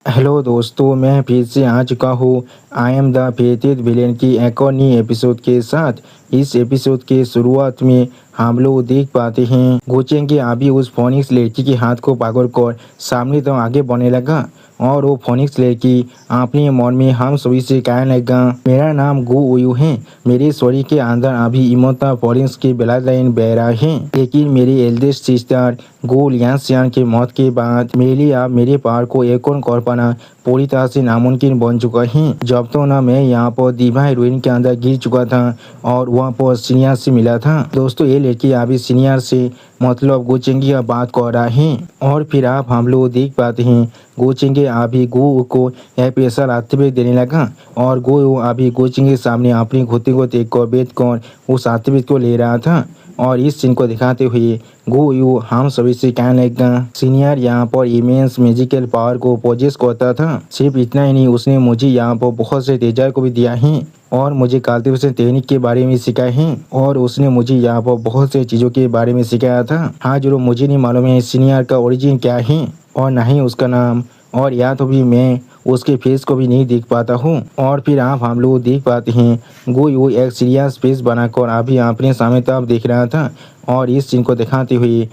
Hello दोस्तों, मैं फिर से आ चुका हूँ आई एम द फेटेड विलेन की एक और नई एपिसोड के साथ। इस एपिसोड के शुरुआत में हम लोग देख पाते हैं गोचेंग के अभी उस फोनिक्स लड़की के हाथ को पकड़कर सामने तो आगे बढ़ने लगा और वो फोनिक्स लड़की अपने मन में हम सभी से कहने लगा, मेरा नाम गो उयू है। मेरे शरीर के अंदर अभी इमोता फोनिक्स की ब्लड लाइन बह रहा है, लेकिन मेरी एल्डेस्ट सिस्टर गो लियांसियान की मौत के बाद मेरे लिए अब मेरे पार को एक और कर पाना पूरी तरह से नामुमकिन बन चुका है। जब तो ना मैं यहाँ पर डिवाइन रूइन के अंदर गिर चुका था और वहाँ पर सीनियर से मिला था। दोस्तों, ये लड़की अभी सीनियर से मतलब गोचेंगी का बात कर रहा है और फिर आप हम लोग देख पाते हैं गोचेंगे अभी गो को यह पैसा आतिफिक देने लगा और गो अभी गोचेंगे के सामने अपनी घोते को देख कर बैठ कर उस आतिफिक को ले रहा था। और इस सीन को दिखाते हुए गो यू हम सभी से कहने लगा, सीनियर यहाँ पर इमेंस मैजिकल पावर को पोजेस करता था। सिर्फ इतना ही नहीं, उसने मुझे यहाँ पर बहुत से तेजार को भी दिया है और मुझे कल्टीवेशन टेक्निक के बारे में सिखाए हैं और उसने मुझे यहाँ पर बहुत से चीज़ों के बारे में सिखाया था। हाँ जरूर, मुझे नहीं मालूम है सीनियर का ओरिजिन क्या है और ना ही उसका नाम, और या तो भी मैं उसके फेस को भी नहीं देख पाता हूँ। और फिर आप हम लोग देख पाते हैं गो यू एक सीरियस फेस बनाकर अभी अपने सामने तरफ देख रहा था और इस सीन को दिखाते हुए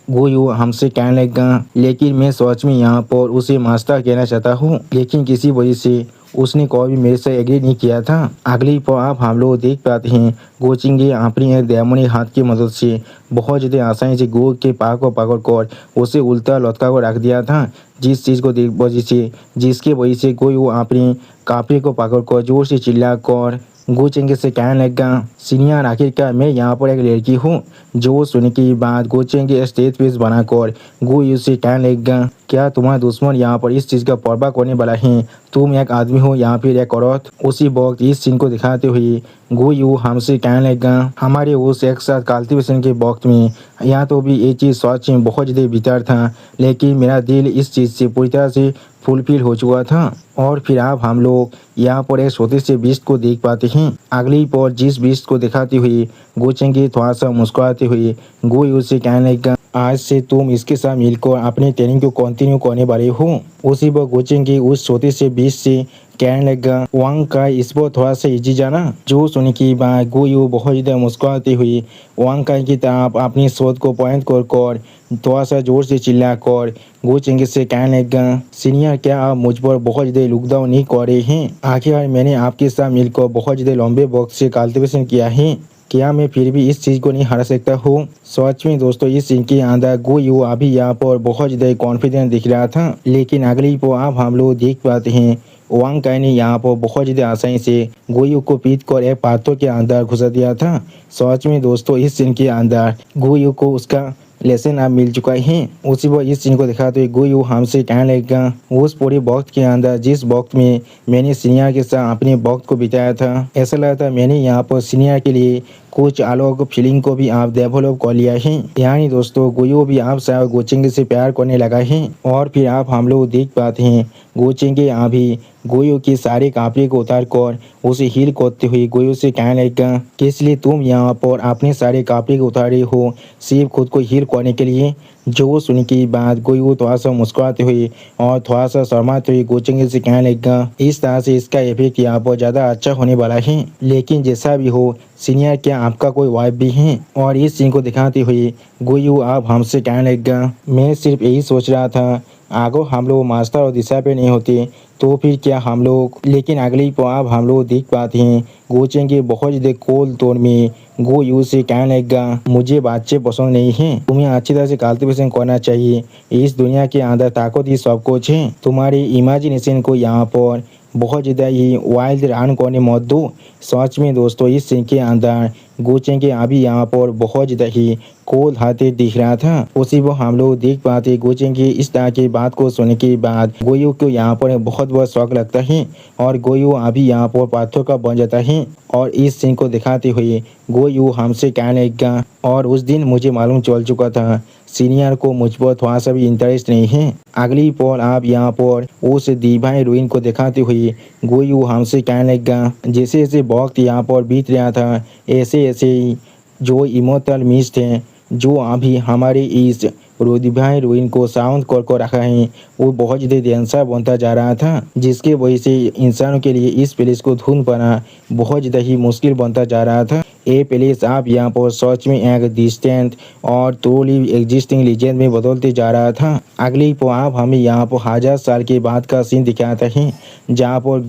वो यू हमसे कहने लगा, लेकिन मैं सच में यहाँ पर उसे मास्टर कहना चाहता हूँ, लेकिन किसी वजह से उसने कभी भी मेरे से एग्री नहीं किया था। अगली पर आप हम लोग देख पाते हैं गोचिंगे अपनी एक दामनी हाथ की मदद से बहुत ज़्यादा आसानी से गो के पाक को पकड़ कर उसे उल्टा लटका कर रख दिया था, जिस चीज़ को देख वजह से जिसके वजह से कोई वो अपनी काफी को पकड़ कर जोर से चिल्ला कर गोचेंगे से कहने लगा, सीनियर आखिरकार मैं यहाँ पर एक लड़की हूँ। जो सुनने के बाद गोचेंगे स्टेज पेज बनाकर गो यू से कहने लगा, क्या तुम्हारा दुश्मन यहाँ पर इस चीज़ का परवाह करने वाला है? तुम एक आदमी हो या फिर एक औरत? उसी वक्त इस सीन को दिखाते हुए गो यू हमसे कहने लगा, हमारे उस एक साथ कल्टीवेशन के वक्त में यहाँ तो भी ये चीज़ सच में बहुत ज़्यादा भीतर था, लेकिन मेरा दिल इस चीज़ से पूरी तरह से फुलफिल हो चुका था। और फिर आप हम लोग यहाँ पर एक छोटे से बीस्ट को देख पाते हैं। अगली पर जिस बीस्ट को दिखाते हुए गोचेंगे थोड़ा सा मुस्कुराते हुए गो यू से कहने लगा, आज से तुम इसके साथ मिलकर अपने ट्रेनिंग को कंटिन्यू करने वाले हो। उसी पर गोचेंगे उस छोटे से बीच से कहने लगा, वांग का इस पर थोड़ा सा इजी जाना। जो सुन की बात गो यू बहुत ज़्यादा मुस्कुराते हुए वांग का की तरफ अपनी शोध को पॉइंट कर थोड़ा सा जोर से चिल्ला कर गोचेंगे से कहने लगा, सीनियर क्या आप मुझ पर बहुत ज़्यादा लुक डाउन नहीं कर रहे हैं? आखिर मैंने आपके साथ मिलकर बहुत ज़्यादा लंबे वक्त से कल्टीवेशन किया है, क्या मैं फिर भी इस चीज़ को नहीं हरा सकता हूँ? सच में दोस्तों, इस सीन के अंदर गो यू अभी यहाँ पर बहुत ज़्यादा कॉन्फिडेंट दिख रहा था, लेकिन अगली को आप हम लोग देख पाते हैं वांग काई ने यहाँ पर बहुत ज़्यादा आसानी से गो यू को पीट कर एक पाथर के अंदर घुसा दिया था। सच में दोस्तों, इस सीन के अंदर गो यू को उसका लेसन अब मिल चुका है। उसी वक्त इस सीन को दिखाते हुए गो यू हमसे कहने लगा, उस पूरे वक्त के अंदर जिस वक्त में मैंने सीनियर के साथ अपने वक्त को बिताया था, ऐसा लगता मैंने यहाँ पर सीनियर के लिए कुछ अलग फीलिंग को भी आप डेवलप कर लिया है। यानी दोस्तों, गोयू भी आप शायद गोचेंगे से प्यार करने लगा है। और फिर आप हम लोग देख पाते हैं गोचेंगे अभी गोयू के सारे कपड़े को उतार कर उसे हील करते हुए गोयू से कहने लगा, किस लिए तुम यहाँ पर अपने सारे कपड़े को उतारे हो? सिर्फ खुद को हील करने के लिए? जो सुन के बाद गोयू थोड़ा सा मुस्कुराते हुए और थोड़ा सा शर्माते हुए गोचेंगे से कहने लगा, इस तरह से इसका इफेक्ट यहाँ पर ज़्यादा अच्छा होने वाला है। लेकिन जैसा भी हो सीनियर, क्या आपका कोई वाइफ भी है? और इस सीन को दिखाते हुए गोयू आप हमसे कहने लगा, मैं सिर्फ यही सोच रहा था अगर हम लोग मास्टर और दिशा पे नहीं होते तो फिर क्या हम लोग। लेकिन अगली पर आप हम लोग देख पाते हैं गोचेंगे बहुत ज़्यादा कोल तोड़ में गो यू से कहने लगा, मुझे बच्चे पसंद नहीं हैं, तुम्हें अच्छी तरह से कल्टीवेशन करना चाहिए। इस दुनिया के अंदर ताकत ही सब कुछ है, तुम्हारी इमेजिनेशन को यहाँ पर बहुत ज़्यादा ही वाइल्ड रन करने मत दो। सच में दोस्तों, इस सीन के अंदर गोचेंगे अभी यहाँ पर बहुत ज़्यादा ही कोल हाथे दिख रहा था। उसी वो हम लोग देख पाते गोचेंगे इस तरह की बात को सुनने के बाद गोयू को यहाँ पर बहुत शौक लगता है और गोयू अभी यहाँ पर पाथर का बन जाता है। और इस सीन को दिखाते हुए गोयू हमसे कहने लगा, और उस दिन मुझे मालूम चल चुका था सीनियर को मुझ पर थोड़ा सा भी इंटरेस्ट नहीं है। अगली पल आप यहाँ पर उस डिवाइन रूइन को दिखाते हुए गोयू हमसे कहने लगा, जैसे जैसे वक्त यहाँ पर बीत रहा था ऐसे ऐसे ही जो इमोटल मिस्ट हैं जो अभी हमारे इस भाई रोइन को शांत कर रखा है वो बहुत ज़्यादा डेंसर बनता जा रहा था, जिसके वजह से इंसानों के लिए इस प्लेस को ढूंढ पाना बहुत ज़्यादा ही मुश्किल बनता जा रहा था। ये प्लेस आप यहाँ पर सच में एक डिस्टेंट और ट्रूली एग्जिस्टिंग लीजेंड में बदलते जा रहा था। अगली पर आप हमें यहाँ पर 1000 साल के बाद का सीन दिखाता है, जहाँ पर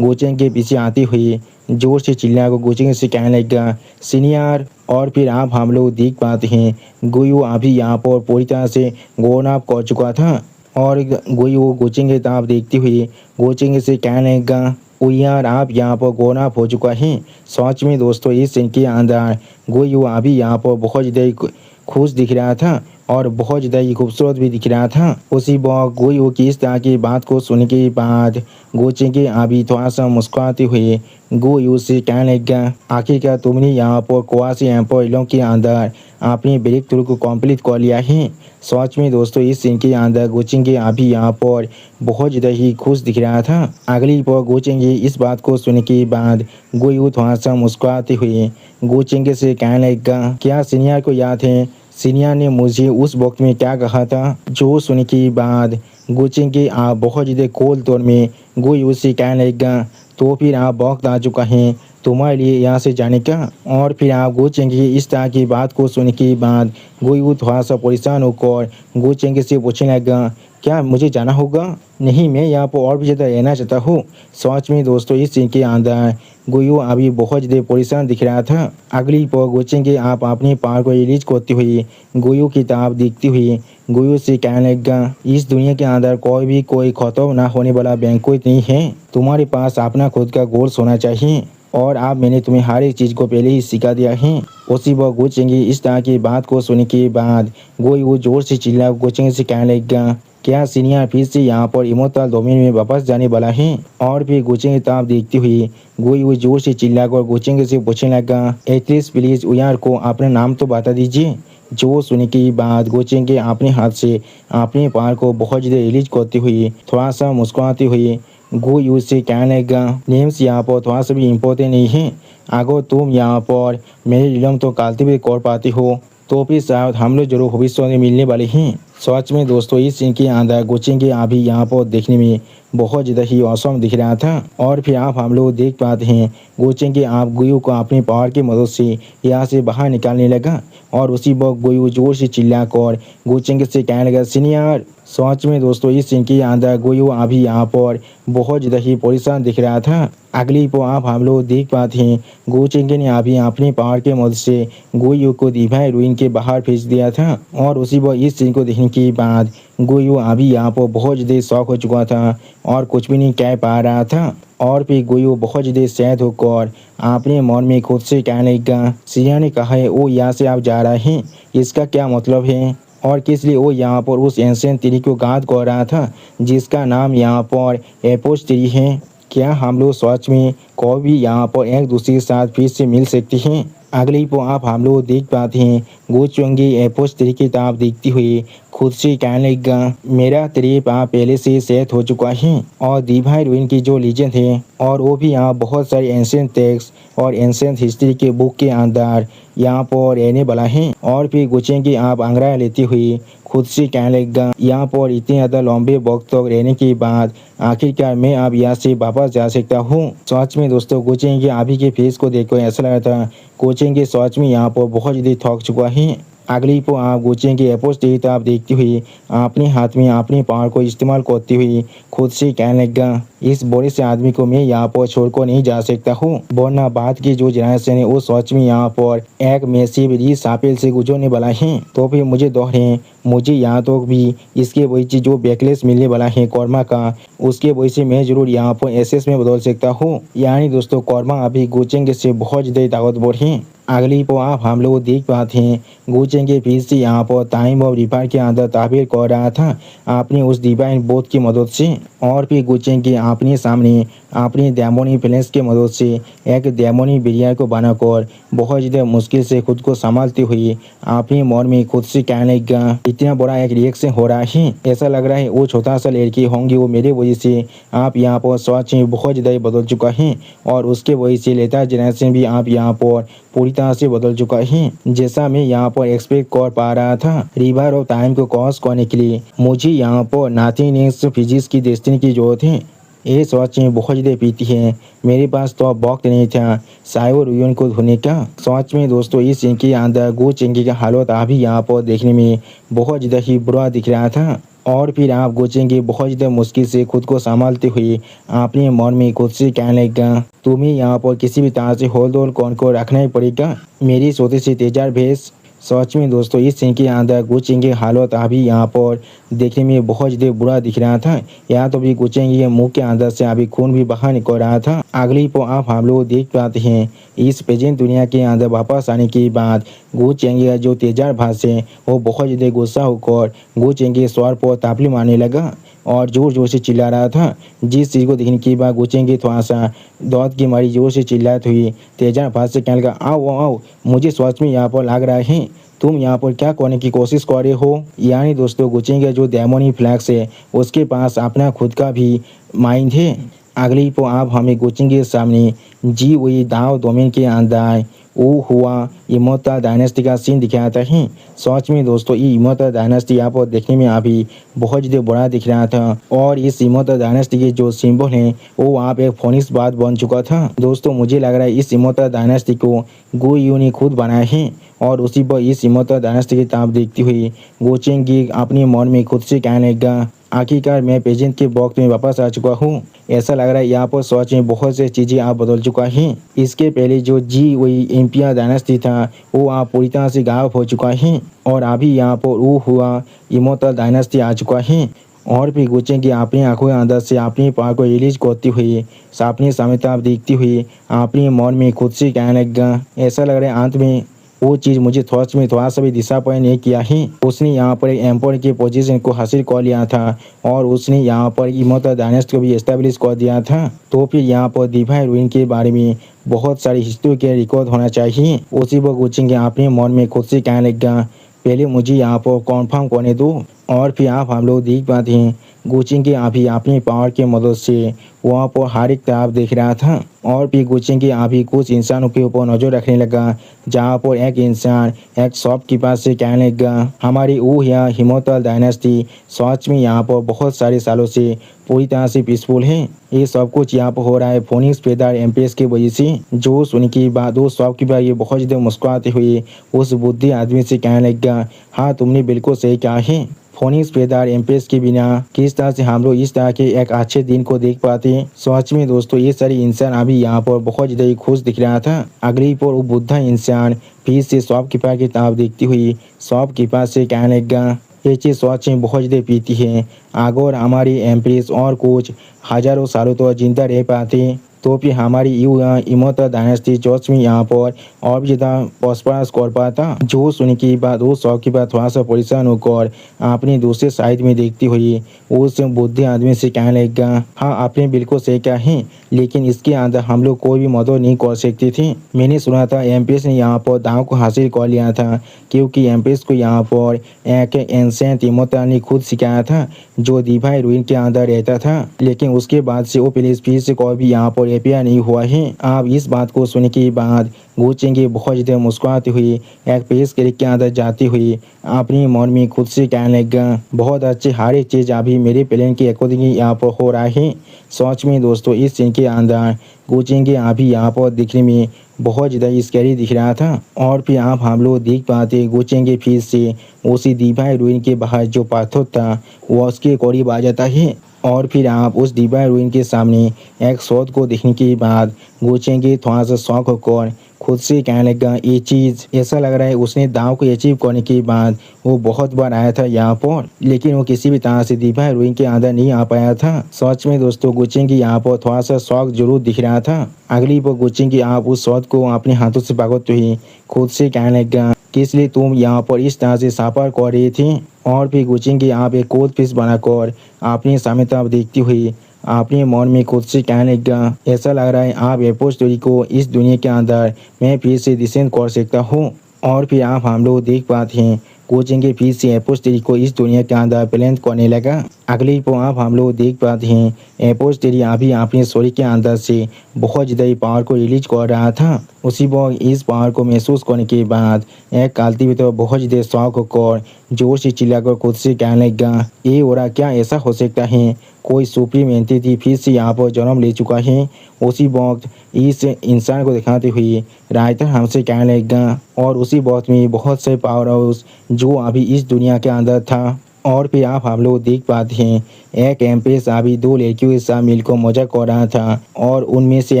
गोचेंग के पीछे आती हुई जोर से चिल्ला को गोचेंग से कहने लगा सीनियर। और फिर आप हम लोग देख पाते हैं गुयू अभी यहाँ पर पूरी तरह से ग्रोन अप कर चुका था और गुयू गोचेंग की तरफ देखते हुए गोचेंग से कहने लगा ओ यार आप यहाँ पर ग्रोन अप हो चुका है। सच में दोस्तों इस सीन के अंदर गुयू अभी यहाँ पर बहुत ज़्यादा खुश दिख रहा था और बहुत ज़्यादा ही खूबसूरत भी दिख रहा था। उसी वक्त गुयू की इस तरह की बात को सुनने के बाद गोचेंग अभी थोड़ा सा मुस्कुराते हुए गुयू से कहने लगा आखिरकार तुमने यहाँ पर क्वासी एम्पोइलों के अंदर अपने ब्रेक थ्रू को कंप्लीट कर लिया है। सच में दोस्तों इस सीन के अंदर गोचेंग अभी यहाँ पर बहुत ज़्यादा ही खुश दिख रहा था। अगली पर गोचेंग इस बात को सुनने के बाद गुयू थोड़ा सा मुस्कुराते हुए गोचेंग से कहने लगा क्या सीनियर को याद है सीनियर ने मुझे उस वक्त में क्या कहा था। जो सुनने के बाद गोचेंग आप बहुत ज़्यादा कोल तौर में गुयू से कहने लगा तो फिर आप वक्त आ चुका है तुम्हारे लिए यहाँ से जाने का। और फिर आप गोचेंग इस तरह की बात को सुनने के बाद गुयू थोड़ा सा परेशान होकर गोचेंग से पूछने लगा क्या मुझे जाना होगा। नहीं मैं यहाँ पर और भी ज़्यादा रहना चाहता हूँ। सच में दोस्तों इस सीन के अंदर गुयू अभी बहुत ज़्यादा परेशान दिख रहा था। अगली पर गोचेंग आप अपने पार को रिलीज करते हुए गुयू की तरफ देखते हुए गुयू से कहने लगा इस दुनिया के अंदर कोई खत्म ना होने वाला बैंक्वेट नहीं है। तुम्हारे पास अपना खुद का गोल्स होना चाहिए और अब मैंने तुम्हें हर एक चीज़ को पहले ही सिखा दिया है। उसी वक्त गोचेंग इस तरह की बात को सुनने के बाद गुयू जोर से चिल्ला गोचेंग से कहने लगा क्या सीनियर फिर से यहाँ पर इमोर्टल डोमेन में वापस जाने वाला है। और फिर गोचेंग की तरफ देखते हुए गुयू जोर से चिल्लाकर गोचेंग से पूछने लगा एटलीस्ट प्लीज उयार को अपना नाम तो बता दीजिए। जो सुनने के बाद गोचेंग अपने हाथ से अपने पैर को बहुत ज़्यादा रिलीज करते हुए थोड़ा सा मुस्कुराते हुए गुयू से कहने लगा नेम्स यहाँ पर थोड़ा सा भी इम्पोर्टेंट नहीं है। अगर तुम यहाँ पर मेरे रिलम तो कल्टिवेट कर पाती हो तो फिर शायद हम लोग जरूर भविष्य में मिलने वाले हैं। सच में दोस्तों इस सीन के अंदर गोचेंग अभी यहाँ पर देखने में बहुत ज़्यादा ही औसम दिख रहा था। और फिर आप हम लोग देख पाते हैं गोचेंग आप गुयू को अपने पावर की मदद से यहाँ से बाहर निकालने लगा और उसी वक्त गुयू जोर से चिल्लाकर गोचेंग से कहने लगा सीनियर। सच में दोस्तों इस सीन के अंदर गुयू अभी यहाँ पर बहुत ज़्यादा ही परेशान दिख रहा था। अगली पर आप हम लोग देख पाते हैं गोचेंग ने अभी अपने पावर के मदद से गुयू को डिवाइन रूइन के बाहर भेज दिया था। और उसी वक्त इस सीन को देखने के बाद गुयू अभी यहाँ पर बहुत ज़्यादा शौक हो चुका था और कुछ भी नहीं कह पा रहा था। और फिर गुयू बहुत ज़्यादा सैड होकर अपने मन में खुद से कहने लगा सिया ने कहा है वो यहाँ से आप जा रहे हैं, इसका क्या मतलब है और किस लिए वो यहाँ पर उस एंशिएंट ट्री को गाद कर रहा था जिसका नाम यहाँ पर एपोस ट्री है। क्या हम लोग सच में कोई भी यहाँ पर एक दूसरे के साथ फिर से मिल सकते हैं। अगली पर आप हम लोग देख पाते हैं गोचेंग एपोस ट्री की तरफ देखती हुई खुद से कहने लगा मेरा ट्रिप यहाँ पहले से सेट हो चुका है और डिवाइन रूइन की जो लीजेंड है और वो भी यहाँ बहुत सारे एंशिएंट टेक्स्ट और एंशिएंट हिस्ट्री के बुक के अंदर यहाँ पर रहने वाला है। और फिर गोचेंग आप अंग्रेज लेती हुई खुद से कहने लगा यहाँ पर इतने ज़्यादा लंबे वक्त तक रहने के बाद आखिरकार मैं अब यहाँ से वापस जा सकता हूँ। सच में दोस्तों गोचेंग अभी के फेस को देखकर ऐसा लगा था गोचेंग सच में यहाँ पर बहुत ज़्यादा थक चुका है। अगली पर आप गोचेंग एपोस ट्री आप देखते हुए अपने हाथ में अपने पावर को इस्तेमाल करते हुए खुद से कहने लगा इस बड़े से आदमी को मैं यहाँ पर छोड़कर नहीं जा सकता हूँ वरना बाद की जो जनरेशन है वो सच में यहाँ पर एक मैसिव रीसापेल से गुजरने वाला है। तो फिर मुझे दोहरे मुझे यहाँ तो भी इसके वजह से जो बैकलेस मिलने वाला है कर्मा का उसके वजह से मैं जरूर यहाँ पर एसएस में बदल सकता हूँ। यानी दोस्तों कर्मा अभी गोचेंग से बहुत ज़्यादा ताकतवर है। अगली पर आप हम लोग देख पाते हैं गोचेंग फिर से यहाँ पर टाइम ऑफ रिपायर के अंदर ताबीर कर रहा था अपने उस डिवाइन बोध की मदद से। और फिर गोचेंग अपने सामने अपनी डेमोनी प्लेस की मदद से एक डेमोनी बिरिया को बनाकर बहुत ज़्यादा मुश्किल से खुद को संभालते हुए अपने मन में खुद से कहने लगा इतना बड़ा एक रिएक्शन हो रहा है ऐसा लग रहा है वो छोटा सा लड़की होंगी वो मेरे वजह से आप यहाँ पर सच में बहुत ज़्यादा बदल चुका है और उसके वजह से लेता जनरेशन भी आप यहाँ पर पूरी तरह से बदल चुका है, जैसा मैं यहाँ पर एक्सपेक्ट कर पा रहा था। रिवर ऑफ टाइम को क्रॉस करने के लिए मुझे यहाँ पर नॉथिंगनेस फिजिक्स की डेस्टिनी की जरूरत है। ये सच में बहुत ज़्यादा पीती है। मेरे पास तो अब वक्त नहीं था साइबर यून को धोने का। सच में दोस्तों, इस सीन के अंदर गो चेंगी का हालत अभी यहाँ पर देखने में बहुत ज़्यादा ही बुरा दिख रहा था। और फिर आप गोचेंगे बहुत ज़्यादा मुश्किल से खुद को संभालते हुए अपने मन में खुद से कहने लगा, तुम्हें यहाँ पर किसी भी तरह से होल्ड ऑन कौन को रखना ही पड़ेगा, मेरी छोटी सी तेजार भेज। सच में दोस्तों, इस सीन के अंदर गोचेंगे हालत अभी यहाँ पर देखने में बहुत ज़्यादा बुरा दिख रहा था। यहाँ तो भी गोचेंगे के मुंह के अंदर से अभी खून भी बाहर निकल रहा था। अगली पर आप हम लोग देख पाते हैं इस प्रेजेंट दुनिया के अंदर वापस आने के बाद गोचेंगे का जो तेजार भास है वो बहुत ज़्यादा गुस्सा होकर गोचेंगे स्वर पर तापली मारने लगा और जोर जोर से चिल्ला रहा था। जिस चीज़ को देखने के बाद गोचेंगे थोड़ा सा दौड़ की मारी जोर से चिल्लाते हुए तेजार भास से कहने लगा, आओ आओ, मुझे सच में यहाँ पर लग रहा है तुम यहाँ पर क्या करने की कोशिश कर रहे हो। यानी दोस्तों, गोचेंगे जो डेमोनी फ्लैक्स है उसके पास अपना खुद का भी माइंड है। अगली पर आप हमें गोचेंगे सामने जी वही दाव डोमेन के अंदर वो हुआ इमोर्टल डायनेस्टी का सीन दिखाता है। सच में दोस्तों, ये इमोर्टल डायनेस्टी यहाँ पर देखने में अभी बहुत ज़्यादा बड़ा दिख रहा था और इस इमोर्टल डायनेस्टी के जो सिंबल हैं वो वहाँ पे एक फोनिक्स बात बन चुका था। दोस्तों, मुझे लग रहा है इस इमोर्टल डायनेस्टी को गो यू ने खुद बनाया है और उसी पर इस इमोर्टल डायनेस्टी की ताब देखती हुई गोचेंगी अपने मन में खुद से कहने लगा, आखिरकार मैं पेजेंट के वक्त में वापस आ चुका हूँ। ऐसा लग रहा है यहाँ पर सच में बहुत से चीज़ें आप बदल चुका है। इसके पहले जो जी वही एम्पियर डायनेस्टी था वो आप पूरी तरह से गायब हो चुका है और अभी यहाँ पर वो हुआ इमोर्टल डायनेस्टी आ चुका है। और फिर गोचेंगे अपनी आंखों के अंदर से अपने पार को रिलीज करते हुए अपनी सामने देखती हुई अपने मन में खुद से कहने लगा, ऐसा लग रहा है अंत में वो चीज़ मुझे थोड़ा सा भी डिसअपॉइंट नहीं किया है। उसने यहाँ पर एक एम्पायर की पोजीशन को हासिल कर लिया था और उसने यहाँ पर इमोर्टल डायनेस्टी को भी एस्टेब्लिश कर दिया था। तो फिर यहाँ पर डिवाइन रूइन के बारे में बहुत सारी हिस्ट्री के रिकॉर्ड होना चाहिए। उसी पर गोचेंगे अपने मन में खुद से कहने लगा, पहले मुझे यहाँ पर कॉन्फर्म करने दो। और फिर आप हम लोग देख पाते हैं गोचेंगे अभी अपनी पावर की मदद से वहाँ पर हर एक तरफ देख रहा था और फिर गोचेंगे अभी कुछ इंसानों के ऊपर नजर रखने लगा, जहाँ पर एक इंसान एक शॉपकीपर से कहने लगा, हमारी वो यहाँ इमोर्टल डायनेस्टी सच में यहाँ पर बहुत सारे सालों से पूरी तरह से पीसफुल है। ये सब कुछ यहाँ पर हो रहा है फोनिक्स फेदर एम्प्रेस की वजह से। जो सुन के बाद वो शॉपकीपर ये बहुत ज़्यादा मुस्कुराते हुए उस बुद्धि आदमी से कहने लगा, हाँ तुमने बिल्कुल सही कहा है, फोनिक्स फेदर एम्प्रेस के बिना किस तरह से हम लोग इस तरह के एक अच्छे दिन को देख पाते हैं। सच में दोस्तों, ये सारे इंसान अभी यहाँ पर बहुत ज़्यादा खुश दिख रहा था। अगली पर वो बुद्धा इंसान फिर से शॉपकीपर की तरफ देखती हुई शॉपकीपर से कहने लगा, ये चीज़ सच में बहुत ज़्यादा पीती है, अगर हमारी एम्प्रेस और कुछ हज़ारों सालों तो जिंदा रह पाते तो फिर हमारी इमोर्टल डायनेस्टी चर्च में यहाँ पर और भी ज़्यादा प्रॉस्परस कर पाता। जो सुनने के बाद वो शॉपकीपर थोड़ा सा परेशान होकर अपनी दूसरे साइड में देखती हुई उस बुद्धि आदमी से कहने लगा, हाँ आपने बिल्कुल सही कहा है, लेकिन इसके अंदर हम लोग कोई भी मदद नहीं कर सकते थे। मैंने सुना था एम्प्रेस ने यहाँ पर दाव को हासिल कर लिया था क्योंकि एम्प्रेस को यहाँ पर एक एंसेंट इमोर्टल ने खुद सिखाया था जो डिवाइन रूइन के अंदर रहता था, लेकिन उसके बाद से वो प्लेस फिर से कोई भी यहाँ पर अपियर नहीं हुआ है। आप इस बात को सुनने के बाद गोचेंगे बहुत ज़्यादा मुस्कुराते हुए एक पेश के अंदर जाते हुए अपने मन में खुद से कहने लगा, बहुत अच्छे, हर एक चीज़ अभी मेरे प्लान के अकॉर्डिंग यहाँ पर हो रहा है। सच में दोस्तों, इस सीन के अंदर गोचेंगे अभी यहाँ पर दिखने में बहुत ज़्यादा स्कैरी दिख रहा था। और फिर आप हम लोग देख पाते गोचेंगे फिर से उसी डिवाइन रूइन के बाहर जो पाथर था वो उसके करीब आ जाता है और फिर आप उस डिवाइन रूइन के सामने एक शॉट को देखने के बाद गोचेंगे थोड़ा सा शौक होकर खुद से कहने लगा, ये चीज़ ऐसा लग रहा है उसने दाव को अचीव करने के बाद वो बहुत बार आया था यहाँ पर, लेकिन वो किसी भी तरह से डिवाइन रूइन के अंदर नहीं आ पाया था। सच में दोस्तों, गोचेंगे यहाँ पर थोड़ा सा शौक जरूर दिख रहा था। अगली पर गोचेंगे आप उस शॉट को अपने हाथों से पकड़ते हुए खुद से कहने लगा कि इसलिए तुम यहाँ पर इस तरह से सफर कर रहे थे। और फिर गोचेंगे आप एक कोल्ड फिश बनाकर अपने सामने तरफ देखती हुई अपने मन में खुद से कहने लगा, ऐसा लग रहा है आप एयरपोर्ट स्टोरी को इस दुनिया के अंदर मैं फिर से डिसेंड कर सकता हूँ। और फिर आप हम लोग देख पाते हैं गोचेंगे फिर से एयरपोर्ट स्टोरी को इस दुनिया के अंदर प्लान करने लगा। अगली पो आप हम लोग देख पाते हैं एपोज तेरी अभी अपने शरीर के अंदर से बहुत ज़्यादा पावर को रिलीज कर रहा था। उसी वक्त इस पावर को महसूस करने के बाद एक कल्टीवेटर बहुत ज़्यादा शौक होकर जोर से चिल्लाकर खुद से कहने लगा, ये हो रहा क्या, ऐसा हो सकता है कोई सुप्रीम एंटिटी फिर से यहाँ पर जन्म ले चुका है। उसी वक्त इस इंसान को दिखाते हुए राइटर हमसे कहने लगा और उसी वक्त में बहुत से पावर हाउस जो अभी इस दुनिया के अंदर था। और फिर आप हम लोग देख पाते हैं एक एम्प्रेस अभी दो लड़कियों के साथ मिलकर मजाक कर रहा था और उनमें से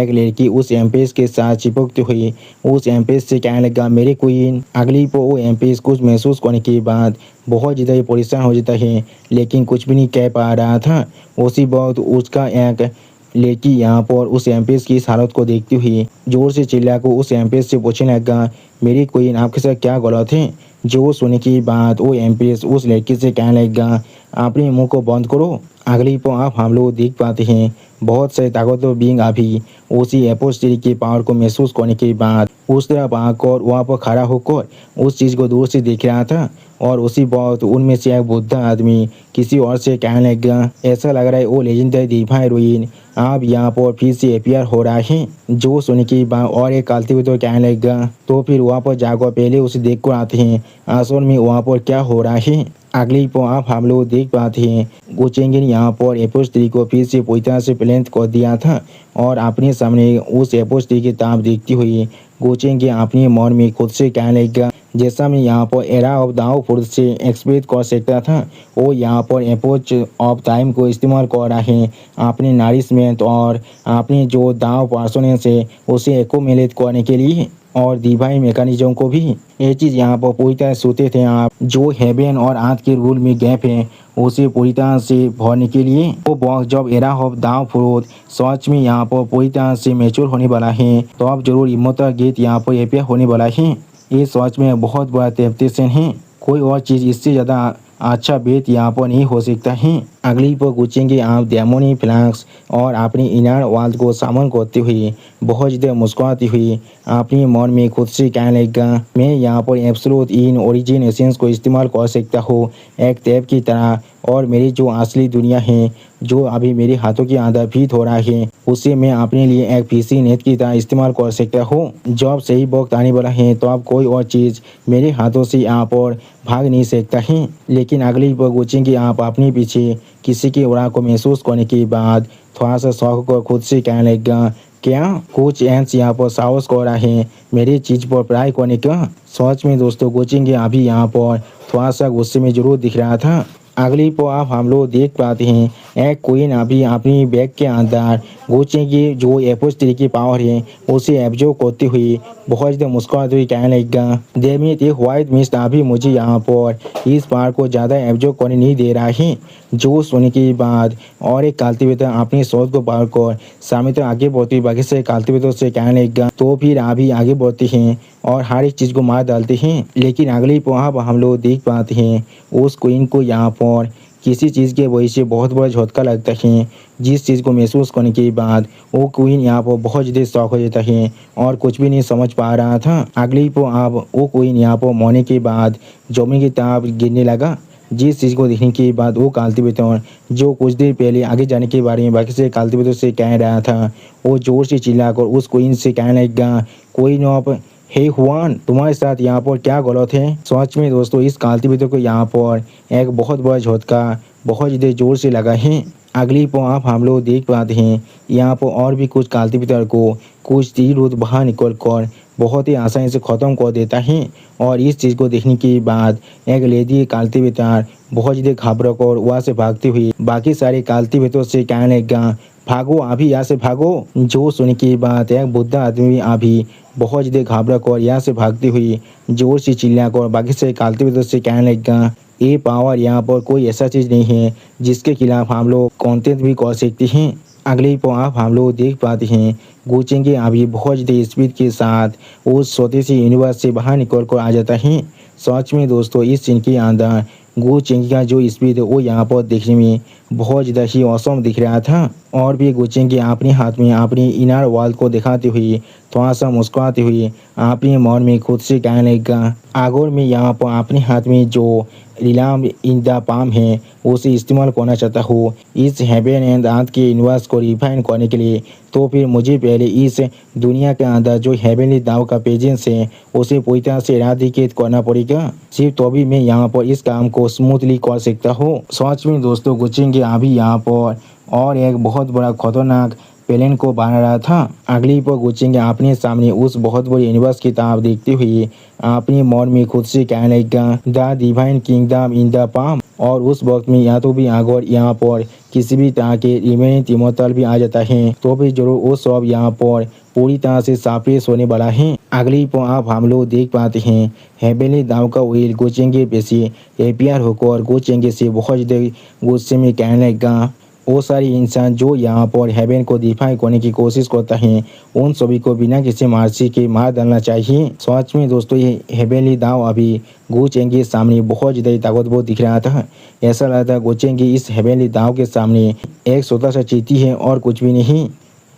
एक लड़की उस एम्प्रेस के साथ चिपकते हुए उस एम्प्रेस से कहने लगा, मेरे क्वीन। अगली पर वो एम्प्रेस कुछ महसूस करने के बाद बहुत ज़्यादा परेशान हो जाता है लेकिन कुछ भी नहीं कह पा रहा था। उसी वक्त उसका एक लड़की यहाँ पर उस एम्प्रेस की इस हालत को देखती हुई जोर से चिल्लाकर उस एम्प्रेस से पूछने लगा, मेरी क्वीन आपके साथ क्या गलत है। जो सुनने की बात वो एम्प्रेस उस लड़की से कहने लगा, अपने मुंह को बंद करो। अगली पर आप हम लोग देख पाते हैं बहुत से ताकतवर बीइंग अभी उसी एपोस्टेरी की पावर को महसूस करने के बाद उस तरफ आकर वहाँ पर खड़ा होकर उस चीज़ को दूर से देख रहा था। और उसी वक्त उनमें से एक बुद्धा आदमी किसी और से कहने लगा, ऐसा लग रहा है वो लेजेंडरी डिवाइन हीरोइन आप यहाँ पर फिर से अपियर हो रहा है। जो सुनने की बात और एक कल्टीवेटर कहने लगा, तो फिर वहाँ पर जाकर पहले उसे देख कर आते हैं असल में वहाँ पर क्या हो रहा है। अगली पर आप हम लोग देख पाते हैं गोचेंगे ने यहाँ पर एपोस्ट्री को फिर से पूरी तरह से प्लेंथ कर दिया था और अपने सामने उस एपोस्ट्री की ताप देखती हुई गोचेंगे अपने मन में खुद से कहने लगा, जैसा मैं यहाँ पर एरा ऑफ दाव फुर्स से एक्सपेक्ट कर सकता था वो यहाँ पर एपोच ऑफ टाइम को इस्तेमाल कर रहा है अपने नारिशमेंट और अपने जो दाव परसोनेंस है उसे एकोमेलेट करने के लिए और डिवाइन मैकेनिज्म को भी। ये चीज़ यहाँ पर पूरी तरह सोते थे आप जो हेवन और आर्थ के रूल में गैप है उसे पूरी तरह से भरने के लिए वो बॉक्स जब एरा ऑफ दाव फ्रोथ सच में यहाँ पर पूरी तरह से मैच्योर होने वाला है तो अब जरूर इमोटल गेट यहाँ पर एपियर होने वाला है। ये सच में बहुत बड़ा टेम्पटेशन है, कोई और चीज़ इससे ज़्यादा अच्छा बेट यहाँ पर नहीं हो सकता है। अगली पर गुचेंगे आप डेमोनी फ्लैक्स और अपनी इनर वर्ल्ड को सामन करते हुए बहुत ज़्यादा मुस्कुराती हुई अपने मन में खुद से कहने लगा, मैं यहाँ पर एब्सोल्यूट इन ओरिजिन एसेंस को इस्तेमाल कर सकता हूँ एक टैप की तरह और मेरी जो असली दुनिया है जो अभी मेरे हाथों के अंदर फीट हो रहा है उसे मैं अपने लिए एक पीसी नेट की तरह इस्तेमाल कर सकता हूँ। जब सही वक्त आने वाला है तो अब कोई और चीज़ मेरे हाथों से यहाँ पर भाग नहीं सकता है। लेकिन अगली पर गुचेंगे आप अपने पीछे किसी की उड़ा को महसूस करने के बाद थोड़ा सा शौक को खुद से कहने लगा, क्या कुछ एंस यहाँ पर साहस कर रहा है मेरी चीज़ पर पढ़ाई करने का। सच में दोस्तों गुचेंगे अभी यहाँ पर थोड़ा सा गुस्से में जरूर दिख रहा था। अगली पर आप हम लोग देख पाते हैं एक क्वीन अभी अपनी बैग के अंदर गोचेंगे जो एपोस्ट्री की पावर है उसे एब्जॉर्व करती हुई बहुत ज़्यादा मुस्कुराती हुई कहने लगा, डेमिट ये व्हाइट मिस्ट अभी मुझे यहाँ पर इस पावर को ज़्यादा एब्जॉर्व करने नहीं दे रहा है। जो सुनने के बाद और एक कल्टीवेटर अपनी सोच को पार कर सामने तक आगे बढ़ती बाकी से कल्टीवेटर से कहने लगा, तो फिर अभी आगे बढ़ते हैं और हर एक चीज़ को मार डालते हैं। लेकिन अगली पर हम लोग देख पाते हैं उस क्वीन को यहाँ पर किसी चीज़ के वजह से बहुत बड़ा झटका लगता है जिस चीज़ को महसूस करने के बाद वो क्वीन यहाँ पर बहुत ज़्यादा शौक हो जाता है और कुछ भी नहीं समझ पा रहा था। अगली पर आप वो क्वीन यहाँ पर मरने के बाद जमीन की तरफ गिरने लगा जिस चीज़ को देखने के बाद वो कल्टीवेटर जो कुछ देर पहले आगे जाने के बारे में बाकी से कल्टीवेटर से कह रहा था वो जोर से चिल्लाकर उस क्वीन से कहने लगा, क्वीन ऑफ हे हुआन तुम्हारे साथ यहाँ पर क्या गलत है। सच में दोस्तों इस कल्टीवेटर को यहाँ पर एक बहुत बड़ा झटका बहुत ज़्यादा जोर से लगा है। अगली पर आप हम लोग देख पाते हैं यहाँ पर और भी कुछ कल्टीवेटर को कुछ तीर रोज बाहर निकल कर बहुत ही आसानी से ख़त्म कर देता है और इस चीज़ को देखने के बाद एक लेडी कल्टीवेटर बहुत ज़्यादा घबरा कर वहाँ से भागती हुई बाकी सारे कल्टीवेटर से कहने लगा, भागो अभी यहाँ से भागो। जो सुन के बाद एक बुद्धा आदमी अभी बहुत ज़्यादा घबरा कर यहाँ से भागती हुई जोर से चिल्ला कर बाकी से कल्टीवेटर से कहने लगा, ये पावर यहाँ पर कोई ऐसा चीज़ नहीं है जिसके खिलाफ हम लोग कॉन्टेंट भी कर सकते हैं। अगली पर आप हम लोग देख पाते हैं गोचेंगे अभी बहुत ज़्यादा स्पीड के साथ उस छोटे से यूनिवर्स से बाहर निकल कर आ जाता है। सच में दोस्तों इस सीन के अंदर गोचेंगी का जो स्पीड है वो यहाँ पर देखने में बहुत ज़्यादा ही औसम दिख रहा था और भी गोचेंगी अपने हाथ में अपनी इनर वर्ल्ड को दिखाते हुए थोड़ा सा मुस्कुराते हुए अपने मन में खुद से कहने लगा, अगर मैं यहाँ पर अपने हाथ में जो रिलाम इन द पाम है उसे इस्तेमाल करना चाहता हूँ इस हेवन एंड अर्थ के यूनिवर्स को रिफाइन करने के लिए, तो फिर मुझे पहले इस दुनिया के अंदर जो हेवनली दाव का पेजेंस है उसे पूरी तरह से इरादिकेट करना पड़ेगा। सिर्फ तभी मैं यहाँ पर इस काम को स्मूथली कर सकता हूँ। सच में दोस्तों, गुचेंगे अभी यहाँ पर और एक बहुत बड़ा खतरनाक प्लान को बना रहा था। अगली पर गुचेंगे अपने सामने उस बहुत बड़ी यूनिवर्स की तरफ देखते हुए अपने मन में खुद से कहने लगा the divine kingdom in the palm. और उस वक्त में या तो भी अगर यहाँ पर किसी भी तरह के रिमेनिंग इमोर्टल भी आ जाता है तो भी जरूर वो सब यहाँ पर पूरी तरह से सापेश होने वाला है। अगली पर आप हम लोग देख पाते हैं हेवनली दाव का व्हील गुचेंगे पे से एपियर होकर गुचेंगे से बहुत ज़्यादा गुस्से में कहने लगा वो सारी इंसान जो यहाँ पर हेवन को डिफाइन करने की कोशिश करता है उन सभी को बिना किसी मार्सी के मार डालना चाहिए। सच में दोस्तों, ये हेवनली दाव अभी गुचेंगे सामने बहुत ज़्यादा ताकतवर दिख रहा था। ऐसा लगा था गुचेंगे इस हेवनली दाव के सामने एक छोटा सा चींटी है और कुछ भी नहीं।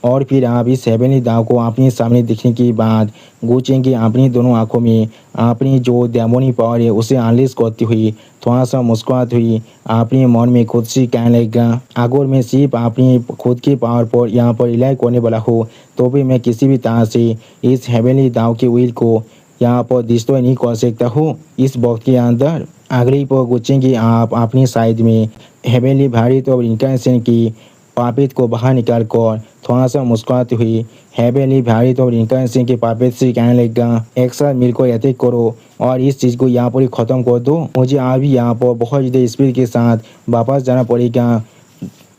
और फिर आप इस हेवनली दाव को अपने सामने देखने के बाद गुचेंगे अपनी दोनों आंखों में अपनी जो डेमोनी पावर है उसे अनलीज करती हुई थोड़ा सा मुस्कुराती हुई अपने मन में खुद से कहने लगा अगर मैं सिर्फ अपनी खुद की पावर पर यहाँ पर रिलाई करने वाला हूँ तो भी मैं किसी भी तरह से इस हेवनली दाव के व्हील को यहाँ पर डिस्ट्रॉय नहीं कर सकता हूँ इस वक्त के अंदर। अगली पर गुचेंगे आप अपनी साइड में हेवनली भारी तो इंटेंशन की पापित को बाहर निकाल कर थोड़ा सा मुस्कुराती हुई हेवनली भारी तो इंटेंशन के पापित से कहने लगा एक साथ मिलकर अटैक करो और इस चीज़ को यहाँ पर ही ख़त्म कर दो। मुझे अभी यहाँ पर बहुत ज़्यादा स्पीड के साथ वापस जाना पड़ेगा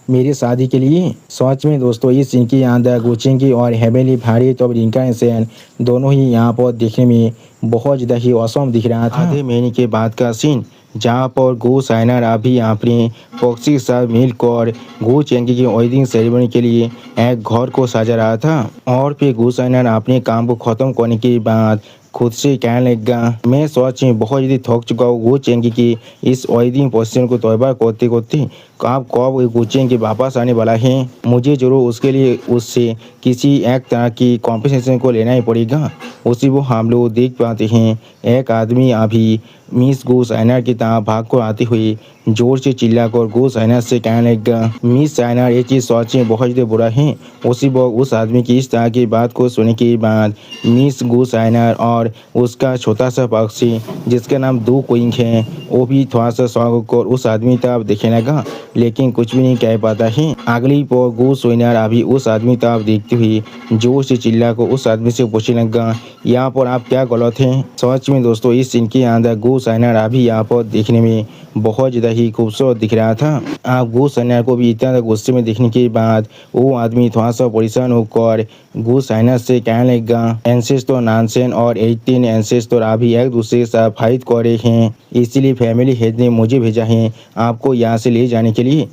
मेरी शादी के लिए। सच में दोस्तों, इस सीन के अंदर गुचेंगे और हेवनली भारी तो इंटेंशन दोनों ही यहाँ पर देखने में बहुत ज़्यादा ही औसम दिख रहा था। आधे महीने के बाद का सीन जहाँ पर गो साइनर अभी अपने पॉक्सी के साथ मिलकर गो चेंगी की वेडिंग सेरेमनी के लिए एक घर को सजा रहा था। और फिर गो साइनर अपने काम को ख़त्म करने के बाद खुद से कहने लगा मैं सच में बहुत ज़्यादा थक चुका हूँ गो चेंगी की इस वेडिंग पोजीशन को तैयार करते करते। आप कब गो चेंगी वापस आने वाला है, मुझे जरूर उसके लिए उससे किसी एक तरह की कॉम्पनसेशन को लेना ही पड़ेगा। उसी वो हम लोग देख पाते हैं एक आदमी अभी मिस गो साइनर की तरह भाग कर आते हुए जोर से चिल्लाकर गो साइनर से कहने लगा मिस साइनर ये चीज़ सच में बहुत ज़्यादा बुरा है। उसी वक्त उस आदमी की इस तरह की बात को सुनने के बाद मिस गो साइनर और उसका छोटा सा पक्षी जिसका नाम दो क्विंग है वो भी थोड़ा सा शौक होकर उस आदमी तरफ देखने लगा लेकिन कुछ भी नहीं कह पाता है। अगली पर गो साइनर अभी उस आदमी तरफ देखते हुए जोर से चिल्लाकर उस आदमी से पूछने लगा यहाँ पर आप क्या गलत हैं। सच में दोस्तों, इस सीन के अंदर गो साइनर अभी यहाँ पर देखने में बहुत ज़्यादा ही खूबसूरत दिख रहा था। आप गो साइनर को भी इतना गुस्से में देखने के बाद वो आदमी थोड़ा सा परेशान होकर गो साइनर से कहने लगा एंसेस्टर नानसेन और 18 एंसेस्टर अभी एक दूसरे के साथ फाइट कर रहे हैं, इसीलिए फैमिली हेड ने मुझे भेजा है आपको यहाँ से ले जाने के लिए।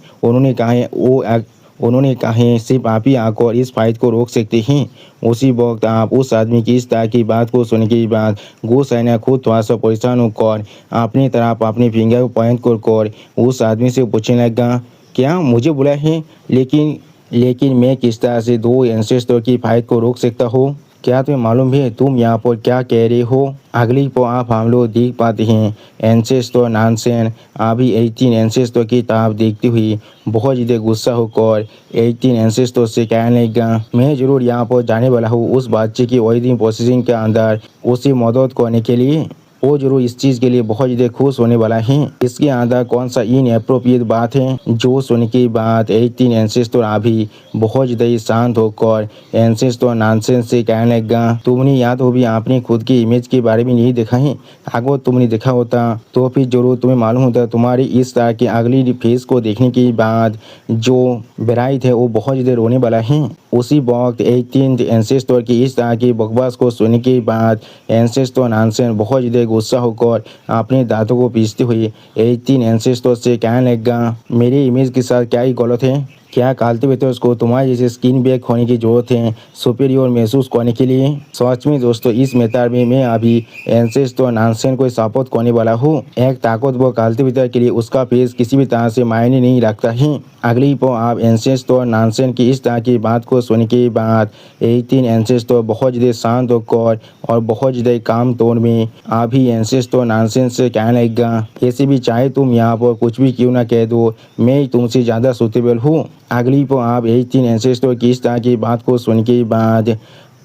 उन्होंने कहा सिर्फ आप ही आकर इस फाइट को रोक सकते हैं। उसी वक्त आप उस आदमी की इस तरह की बात को सुनने के बाद गो साइनर खुद थोड़ा सा परेशान होकर अपनी तरफ अपने फिंगर को पॉइंट कर उस आदमी से पूछने लगा क्या मुझे बुला है, लेकिन मैं किस तरह से दो एंसेस्टर की फाइट को रोक सकता हूँ, क्या तुम्हें मालूम है तुम यहाँ पर क्या कह रहे हो। अगली पर आप हम लोग देख पाते हैं एंसेस्टर नानसेन अभी 18 एंसेस्टर की तरफ देखती हुई बहुत ज़्यादा गुस्सा होकर 18 एंसेस्टर से कहने लगा मैं ज़रूर यहाँ पर जाने वाला हूँ उस बच्चे की वेडिंग प्रोसेसिंग के अंदर उसे मदद करने के लिए। वो जरूर इस चीज़ के लिए बहुत ज़्यादा खुश होने वाला है। इसके अंदर कौन सा इनएप्रोप्रिएट बात है जो सुनने के बाद 18 एंसेस्टर अभी बहुत ज़्यादा शांत होकर एंसेस्टर नानसेन से कहने लगा तुमने याद हो भी अपनी खुद की इमेज के बारे में नहीं देखा है, अगर तुमने देखा होता तो फिर जरूर तुम्हें मालूम होता तुम्हारी इस तरह की अगली फेस को देखने के बाद जो ब्राइड है वो बहुत ज़्यादा रोने वाला है। उसी वक्त 18 एंसेस्टर की इस तरह की बकवास को सुनने के बाद एंसेस्टर नानसेन बहुत ज़्यादा गुस्सा होकर अपने दांतों को पीसते हुए 18 एंसेस्टर से कहने लगा मेरी इमेज के साथ क्या ही गलत है, क्या कल्टिवेटर्स को तुम्हारे जैसे स्किन बैक होने की जरूरत है सुपीरियर महसूस करने के लिए? सच में दोस्तों इस मेथड में मैं अभी एंसेस्टर नानसेन को सपोर्ट करने वाला हूँ। एक ताकतवर कल्टिवेटर के लिए उसका फेस किसी भी तरह से मायने नहीं रखता है। अगली पर आप एंसेस्टर नानसेन की इस तरह की बात को सुनने के बाद 18 एंसेस्टर बहुत ज़्यादा शांत होकर और बहुत ज़्यादा काम तौर में अभी एंसेस्टर नानसेन से कहने लगेगा, ऐसे भी चाहे तुम यहाँ पर कुछ भी क्यों ना कह दो, मैं तुमसे ज़्यादा सुटेबल हूँ। अगली पर आप 18 एंसेस्टर की इस तरह की बात को सुनने के बाद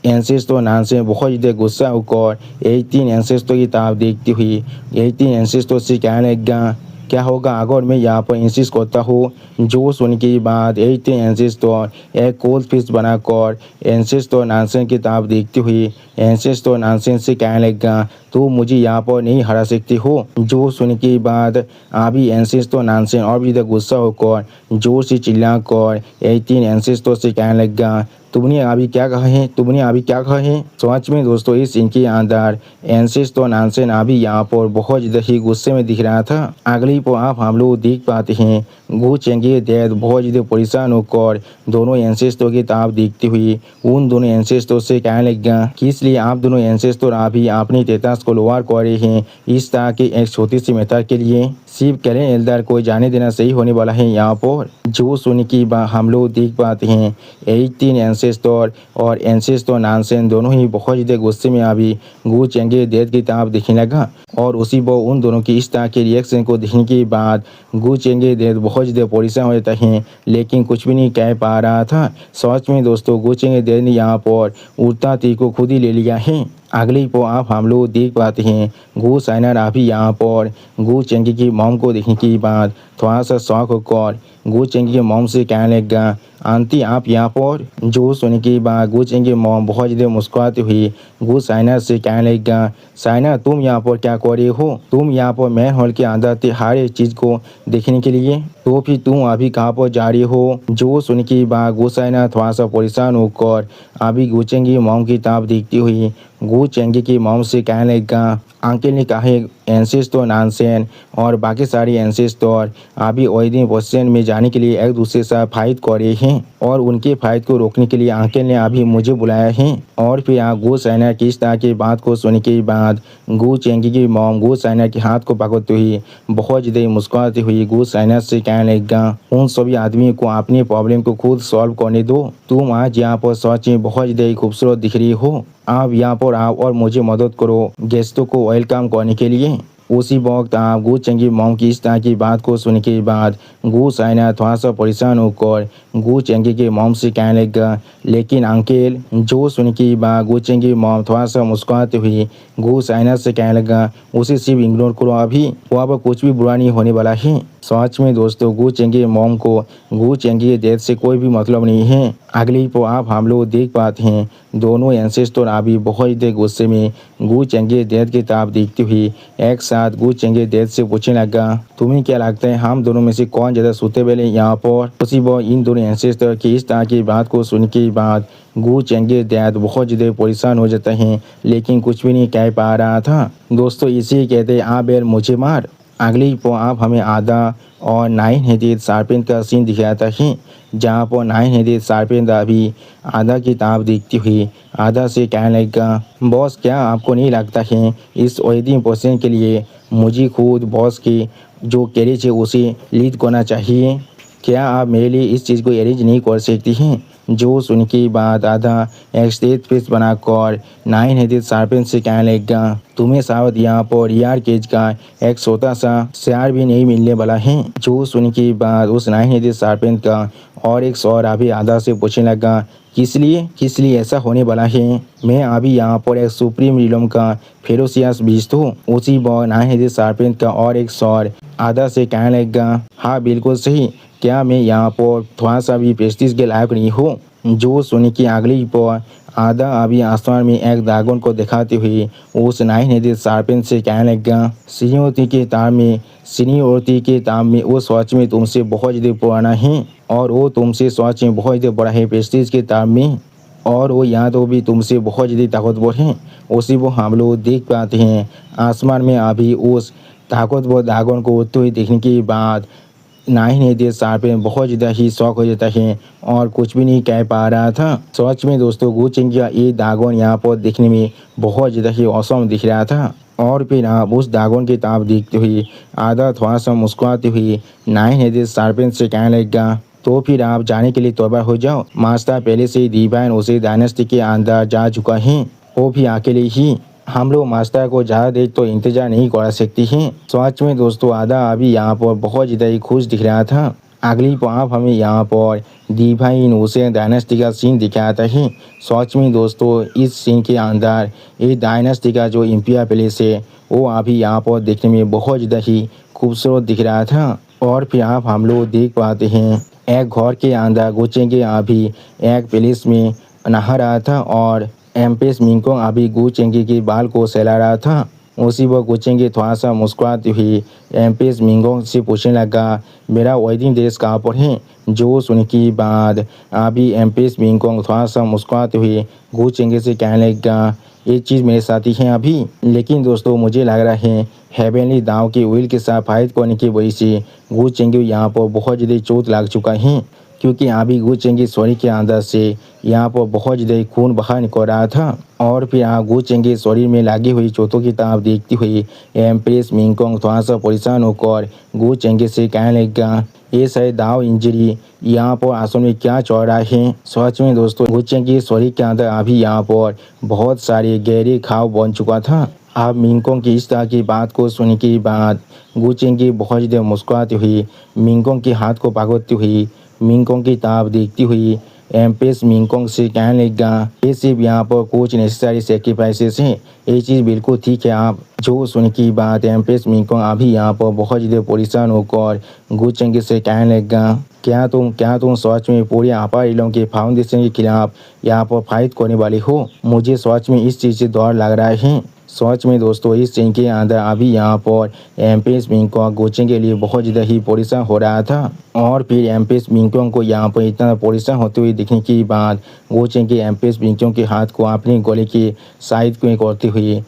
एंसेस्टर नानसेन बहुत ज़्यादा गुस्सा होकर 18 एंसेस्टर की तरफ देखती हुई 18 एंसेस्टर से कहने लगेगा, क्या होगा अगर मैं यहाँ पर इंसिस्ट करता हूँ? जो सुनने के बाद 18 एंसेस्टर एक कोल्ड फिश बनाकर एंसेस्टर नानसेन की तरफ देखती हुई एंसेस्टर नानसेन से कहने लगेगा, तो मुझे यहाँ पर नहीं हरा सकती हो। जो सुनने के बाद अभी एंसेस्टर नानसेन और भी ज़्यादा गुस्सा होकर जोर से चिल्लाकर 18 एंसेस्टर से कहने लगेगा, तुमने अभी क्या कहा है? तुमने अभी क्या कहा है? सच में दोस्तों इस इनके अंदर एंसेस्टर नानसेन अभी यहाँ पर बहुत ज़्यादा ही गुस्से में दिख रहा था। अगली पर आप हम लोग देख पाते हैं गु चेंगे डेथ बहुत ज़्यादा परेशान होकर दोनों एंसेस्टर की तरफ देखते हुए उन दोनों एंसेस्टर से कहने लगेगा कि इसलिए आप दोनों एंसेस्टर अभी अपनी तेतास को लोअर कर रहे हैं इस तरह की एक छोटी सी मेथड के लिए। सिर्फ कैलेन एल्डर को जाने देना सही होने वाला है यहाँ पर। जो सुनने की बात हम लोग देख पाते हैं 18 एंसेस्टर और एंसेस्टर नानसेन दोनों ही बहुत ज़्यादा गुस्से में अभी गु चेंगे डेथ की तरफ देखने लगा और उसी पर उन दोनों की इस तरह के रिएक्शन को देखने के बाद गु चेंगे डेथ बहुत ज़्यादा परेशान हो जाता है लेकिन कुछ भी नहीं कह पा रहा था। सच में दोस्तों गु चेंगे डेथ ने यहाँ पर उड़ता तीर को खुद ही ले लिया है। अगली पर आप हम लोग देख पाते हैं गु साइनर अभी यहाँ पर गु चेंगी की मॉम को देखने के बाद थोड़ा सा शौक होकर गु चेंगी की मॉम से कहने लगेगा, आंटी आप यहाँ पर? जो सुनने के बाद गु चेंगी मॉम बहुत ज़्यादा मुस्कुराती हुई गु साइनर से कहने लगेगा, साइनर तुम यहाँ पर क्या कर रहे हो? तुम यहाँ पर मैन हॉल के अंदर थे हर एक चीज़ को देखने के लिए, तो फिर तुम अभी कहाँ पर जा रही हो? जो सुनने के बाद गु साइनर थोड़ा सा परेशान होकर अभी गु चेंगी मॉम की तरफ देखती हुई गु चेंगी की मॉम से कहने लगेगा, अंकल ने कहा एंसेस्टर नानसेन और बाकी सारे एंसेस्टर अभी ओइडिन पोजीशन में जाने के लिए एक दूसरे से फाइट कर रहे हैं और उनके फाइट को रोकने के लिए अंकल ने अभी मुझे बुलाया है। और फिर गु साइनर की इस तरह की बात को सुनने के बाद गु चेंगी की मॉम गु साइनर के हाथ को पकड़ते हुई बहुत ज़्यादा मुस्कुराती हुई गु साइनर से कहने लगेगा, उन सभी आदमी को अपने प्रॉब्लम को खुद सॉल्व करने दो, तुम आज यहाँ पर सच में बहुत ज़्यादा खूबसूरत दिख रही हो, आप यहाँ पर आओ और मुझे मदद करो गेस्टों को वेलकम करने के लिए। उसी वक्त आप गु चेंगी मॉम की इस तरह की बात को सुनने के बाद गु साइनर थोड़ा सा परेशान होकर गु चेंगी के मॉम से कहने लगा, लेकिन अंकल। जो सुन के बाद गु चेंगी मॉम थोड़ा सा मुस्कुराते हुए गु साइनर से कहने लगा, उसे सिर्फ इग्नोर करो, अभी वहाँ पर कुछ भी बुरा नहीं होने वाला है। सच में दोस्तों गु चेंगी मॉम को गु चेंगी के डेथ से कोई भी मतलब नहीं है। अगली पर आप हम लोग देख पाते हैं दोनों एंसेस्टर अभी बहुत ज़्यादा गुस्से में गु चेंगी डेथ की तरफ देखती हुई एक साथ गु चेंगी डेथ से पूछने लगा, तुम्हें क्या लगता है हम दोनों में से कौन ज़्यादा सूटेबल है यहाँ पर? उसी वो इन दोनों एंसेस्टर की इस तरह की बात को सुन के बाद गु चेंगी डेथ बहुत ज़्यादा परेशान हो जाता है लेकिन कुछ भी नहीं कह पा रहा था। दोस्तों इसी कहते हैं आ बेर मुझे मार। अगली पर आप हमें आधा और 9 हेडेड सार्पेंट का सीन दिखाता है जहाँ पर 9 हेडेड सार्पेंट अभी आधा की तरफ देखती हुई आधा से कहने लगा, बॉस क्या आपको नहीं लगता है इस वेडिंग पोजीशन के लिए मुझे खुद बॉस की जो कैरेज है उसे लीड करना चाहिए? क्या आप मेरे लिए इस चीज़ को अरेंज नहीं कर सकती हैं? जो सुन के बाद आधा एक स्टेज फेस बनाकर 9 हेडेड सार्पेंट से कहने लगा, तुम्हें शायद यहाँ पर यार केज का एक छोटा सा शेयर भी नहीं मिलने वाला है। जो सुन के बाद उस 9 हेडेड सार्पेंट का और एक सौर अभी आधा से पूछने लगा, किस लिए ऐसा होने वाला है? मैं अभी यहाँ पर एक सुप्रीम रिलम का फेरोसियस बीस्ट हूँ। उसी बॉय 9 हेडेड सार्पेंट का और एक सौर आधा से कहने लगा, हाँ बिल्कुल सही, क्या मैं यहाँ पर थोड़ा सा भी प्रेस्टीज के लायक नहीं हूँ? जो सुनी की अगली पर आधा अभी आसमान में एक ड्रैगन को दिखाते हुए उस 9 हेडेड सार्पेंट से कहने लगा, सीनियोरिटी के ताम में वो सच में तुमसे बहुत ज़्यादा पुराना है और वो तुमसे सच में बहुत ज़्यादा बड़ा है प्रेस्टीज के ताम में, और वो यहाँ तो भी तुमसे बहुत ज़्यादा ताकतवर हैं। उसी वो हम लोग देख पाते हैं आसमान में अभी उस ताकतवर ड्रैगन को उड़ते हुए देखने के बाद नाइन ने दे शार्पेन बहुत ज़्यादा ही शौक हो जाता है और कुछ भी नहीं कह पा रहा था। सच में दोस्तों गु चेंगी का ये दागोन यहाँ पर दिखने में बहुत ज़्यादा ही औसम दिख रहा था। और फिर आप उस दागोन की ताब देखते हुए आधा थोड़ा सा मुस्कुराते हुए नाइन ने दे शार्पेन से कहने लगा, तो फिर आप जाने के लिए तैयार हो जाओ। मास्टर पहले से ही दीवान उसे डायनेस्टी के अंदर जा चुका है, वो भी अकेले ही। हम लोग मास्टर को ज़्यादा देर तो इंतजार नहीं करा सकती हैं। सच में दोस्तों आधा अभी यहाँ पर बहुत ज़्यादा ही खुश दिख रहा था। अगली पाप हमें यहाँ पर डिवाइन उसे डायनेस्टी का सीन दिखाता है। सच में दोस्तों इस सीन के अंदर ये डायनेस्टी का जो इम्पिया पैलेस है वो अभी यहाँ पर देखने में बहुत ज़्यादा ही खूबसूरत दिख रहा था। और फिर आप हम लोग देख पाते हैं एक घर के अंदर गुचेंगे अभी एक पैलेस में नहा रहा था और एम्प्रेस मिंगकोंग अभी गु चेंगी के बाल को सहला रहा था। उसी वक्त गु चेंगी थोड़ा सा मुस्कुराती हुई एम्प्रेस मिंगकोंग से पूछने लगा, मेरा वेडिंग ड्रेस कहाँ पर है। जो सुनने के बाद अभी एम्प्रेस मिंगकोंग थोड़ा सा मुस्कुराते हुए गु चेंगी से कहने लगा, ये चीज़ मेरे साथ ही है अभी। लेकिन दोस्तों मुझे लग रहा है हेवनली दाव के व्हील के साथ फाइट करने की वजह से गु चेंगी यहाँ पर बहुत ज़्यादा चोट लग चुका है, क्योंकि अभी गु चेंगी शरीर के अंदर से यहाँ पर बहुत ज़्यादा खून बाहर निकल रहा था। और फिर यहाँ गु चेंगी शरीर में लगी हुई चोटों की तरफ देखती हुई एम्प्रेस मिंगकोंग थोड़ा सा परेशान होकर गु चेंगी से कहने लगा, ये शायद दाव इंजरी यहाँ पर असल में क्या चल रहा है। सच में दोस्तों गु चेंगी शरीर के अंदर अभी यहाँ पर बहुत सारे गहरे घाव बन चुका था। अब मिंगकोंग की इस तरह की बात को सुनने के बाद गु चेंगी बहुत ज़्यादा मुस्कुराती हुई मिंगकोंग के हाथ को पकड़ती हुई मिंगकोंग की तरफ देखती हुई एम्प्रेस मिंगकोंग से कहने लगा, ये सिर्फ यहाँ पर कुछ नेसेसरी सेक्रीफाइसेस हैं, ये चीज़ बिल्कुल ठीक है आप। जो सुन की बात एम्प्रेस मिंगकोंग अभी यहाँ पर बहुत ज़्यादा परेशान होकर गु चेंगी से कहने लगा, क्या तुम सच में पूरे अपारिलों के फाउंडेशन के खिलाफ यहाँ पर फाइट करने वाले हो। मुझे सच में इस चीज़ से डर लग रहा है। सच में दोस्तों इस सीन के अंदर अभी यहाँ पर एम्प्रेस मिंगकोंग गु चेंगी के लिए बहुत ज़्यादा ही परेशान हो रहा था। और फिर एम्प्रेस मिंगकोंग को यहाँ पर इतना परेशान होते हुए देखने के बाद गु चेंगी एम्प्रेस मिंगकोंग के हाथ को अपने गले के साइड में करते हुए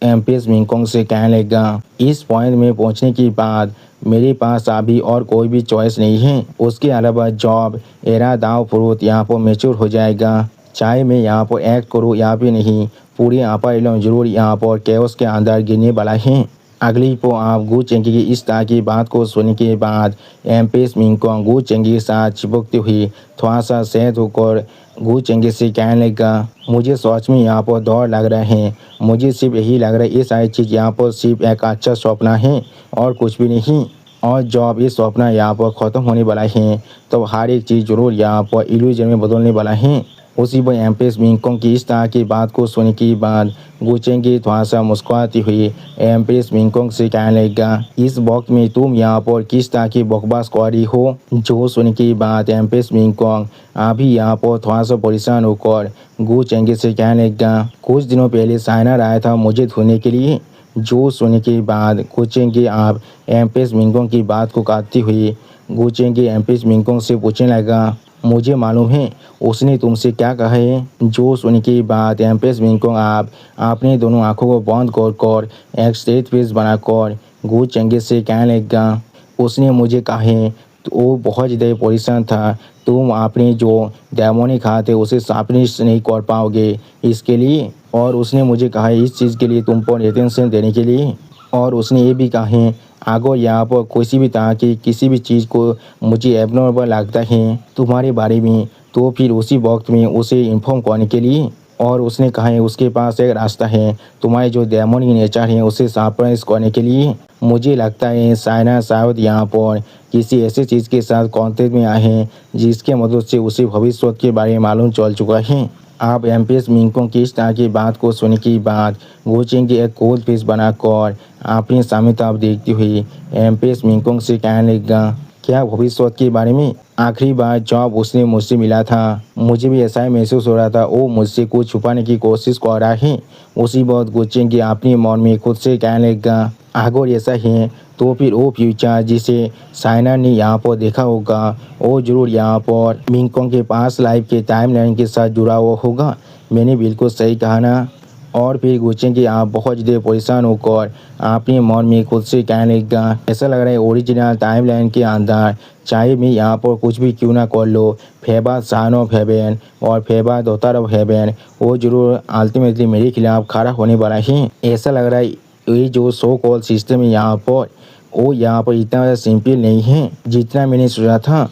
एम्प्रेस मिंगकोंग से कहने लगा, इस पॉइंट में पहुँचने के बाद मेरे पास अभी और कोई भी चॉइस नहीं है। उसके अलावा जॉब एरा दाव फुरुत यहाँ पर मैच्योर हो जाएगा। चाहे मैं यहाँ पर एक्ट करूँ या भी नहीं, पूरे अपारिलों जरूर यहाँ पर कैओस के अंदर गिरने वाला है। अगली को आप गु चेंगी की इस तरह की बात को सुनने के बाद एम्प्रेस मिंगकोंग गु चेंगी के साथ चिपकते हुए थोड़ा सा सहज होकर गु चेंगी से कहने लगा, मुझे सच में यहाँ पर डर लग रहा है। मुझे सिर्फ यही लग रहा है ये सारी चीज़ यहाँ पर सिर्फ एक अच्छा सपना है और कुछ भी नहीं। और जब ये सपना यहाँ पर ख़त्म होने वाला है तो हर एक चीज़ जरूर यहाँ पर इल्यूजन में बदलने वाला है। उसी पर एम्प्रेस मिंगकोंग की इस तरह की बात को सुनने के बाद गु चेंगी थोड़ा सा मुस्कुराती हुई एम्प्रेस मिंगकोंग से कहने लगा, इस वक्त में तुम यहाँ पर किस तरह की बकवास कर रही हो। जो सुनने की बात एम्प्रेस मिंगकोंग अभी यहाँ पर थोड़ा सा परेशान होकर गु चेंगी से कहने लगा, कुछ दिनों पहले साइनर आया था मुझे धोने के लिए। जो सुनने के बाद गु चेंगी आप एम्प्रेस मिंगकोंग की बात को काटती हुई गु चेंगी एम्प्रेस मिंगकोंग से पूछने लगा, मुझे मालूम है उसने तुमसे क्या कहा है। जो सुनने के बाद एम्प्रेस मिंगकोंग आप अपने दोनों आंखों को बंद कर एक स्ट्रेट फेस बनाकर गु चेंगी से कहने लगा, उसने मुझे कहा है तो वो बहुत ज़्यादा परेशान था, तुम अपने जो डेमोनिक हाथ है उसे शार्पनिश नहीं कर पाओगे इसके लिए। और उसने मुझे कहा है इस चीज़ के लिए तुम पर अटेंशन देने के लिए। और उसने ये भी कहा है अगर यहाँ पर किसी भी तरह की किसी भी चीज़ को मुझे एबनॉर्मल लगता है तुम्हारे बारे में तो फिर उसी वक्त में उसे इन्फॉर्म करने के लिए। और उसने कहा है उसके पास एक रास्ता है तुम्हारे जो डेमोनिक नेचर है उसे सरप्राइज करने के लिए। मुझे लगता है साइना शायद यहाँ पर किसी ऐसी चीज़ के साथ कॉन्टेक्ट में आए हैं जिसके मदद से उसे भविष्य के बारे में मालूम चल चुका है। आप एम्प्रेस मिंगकोंग की इस तरह की बात को सुनने के बाद गु चेंगी एक कोल्ड फेस बनाकर अपने सामने तरफ देखती हुई एम्प्रेस मिंगकोंग से कहने लगा, क्या भविष्य के बारे में। आखिरी बार जब उसने मुझसे मिला था मुझे भी ऐसा ही महसूस हो रहा था वो मुझसे कुछ छुपाने की कोशिश कर रहा है। उसी वक्त गु चेंगी अपने मन में खुद से कहने लगा, अगर ऐसा है तो फिर वो फ्यूचर जिसे साइना ने यहाँ पर देखा होगा वो जरूर यहाँ पर मिंगकोंग के पास लाइफ के टाइमलाइन के साथ जुड़ा हुआ होगा। मैंने बिल्कुल सही कहा ना। और फिर गुचेंगे आप बहुत ज़्यादा परेशान होकर अपने मन में खुद से कहने लगा, ऐसा लग रहा है ओरिजिनल टाइमलाइन के अंदर चाहे मैं यहाँ पर कुछ भी क्यों ना कर लो, फेबा सन ऑफ हेवन और फेबा डॉटर ऑफ हेवन वो जरूर अल्टीमेटली मेरे खिलाफ खड़ा होने वाला है। ऐसा लग रहा है ये जो सो कॉल सिस्टम है यहाँ पर वो यहाँ पर इतना ज़्यादा सिंपल नहीं है जितना मैंने सोचा था।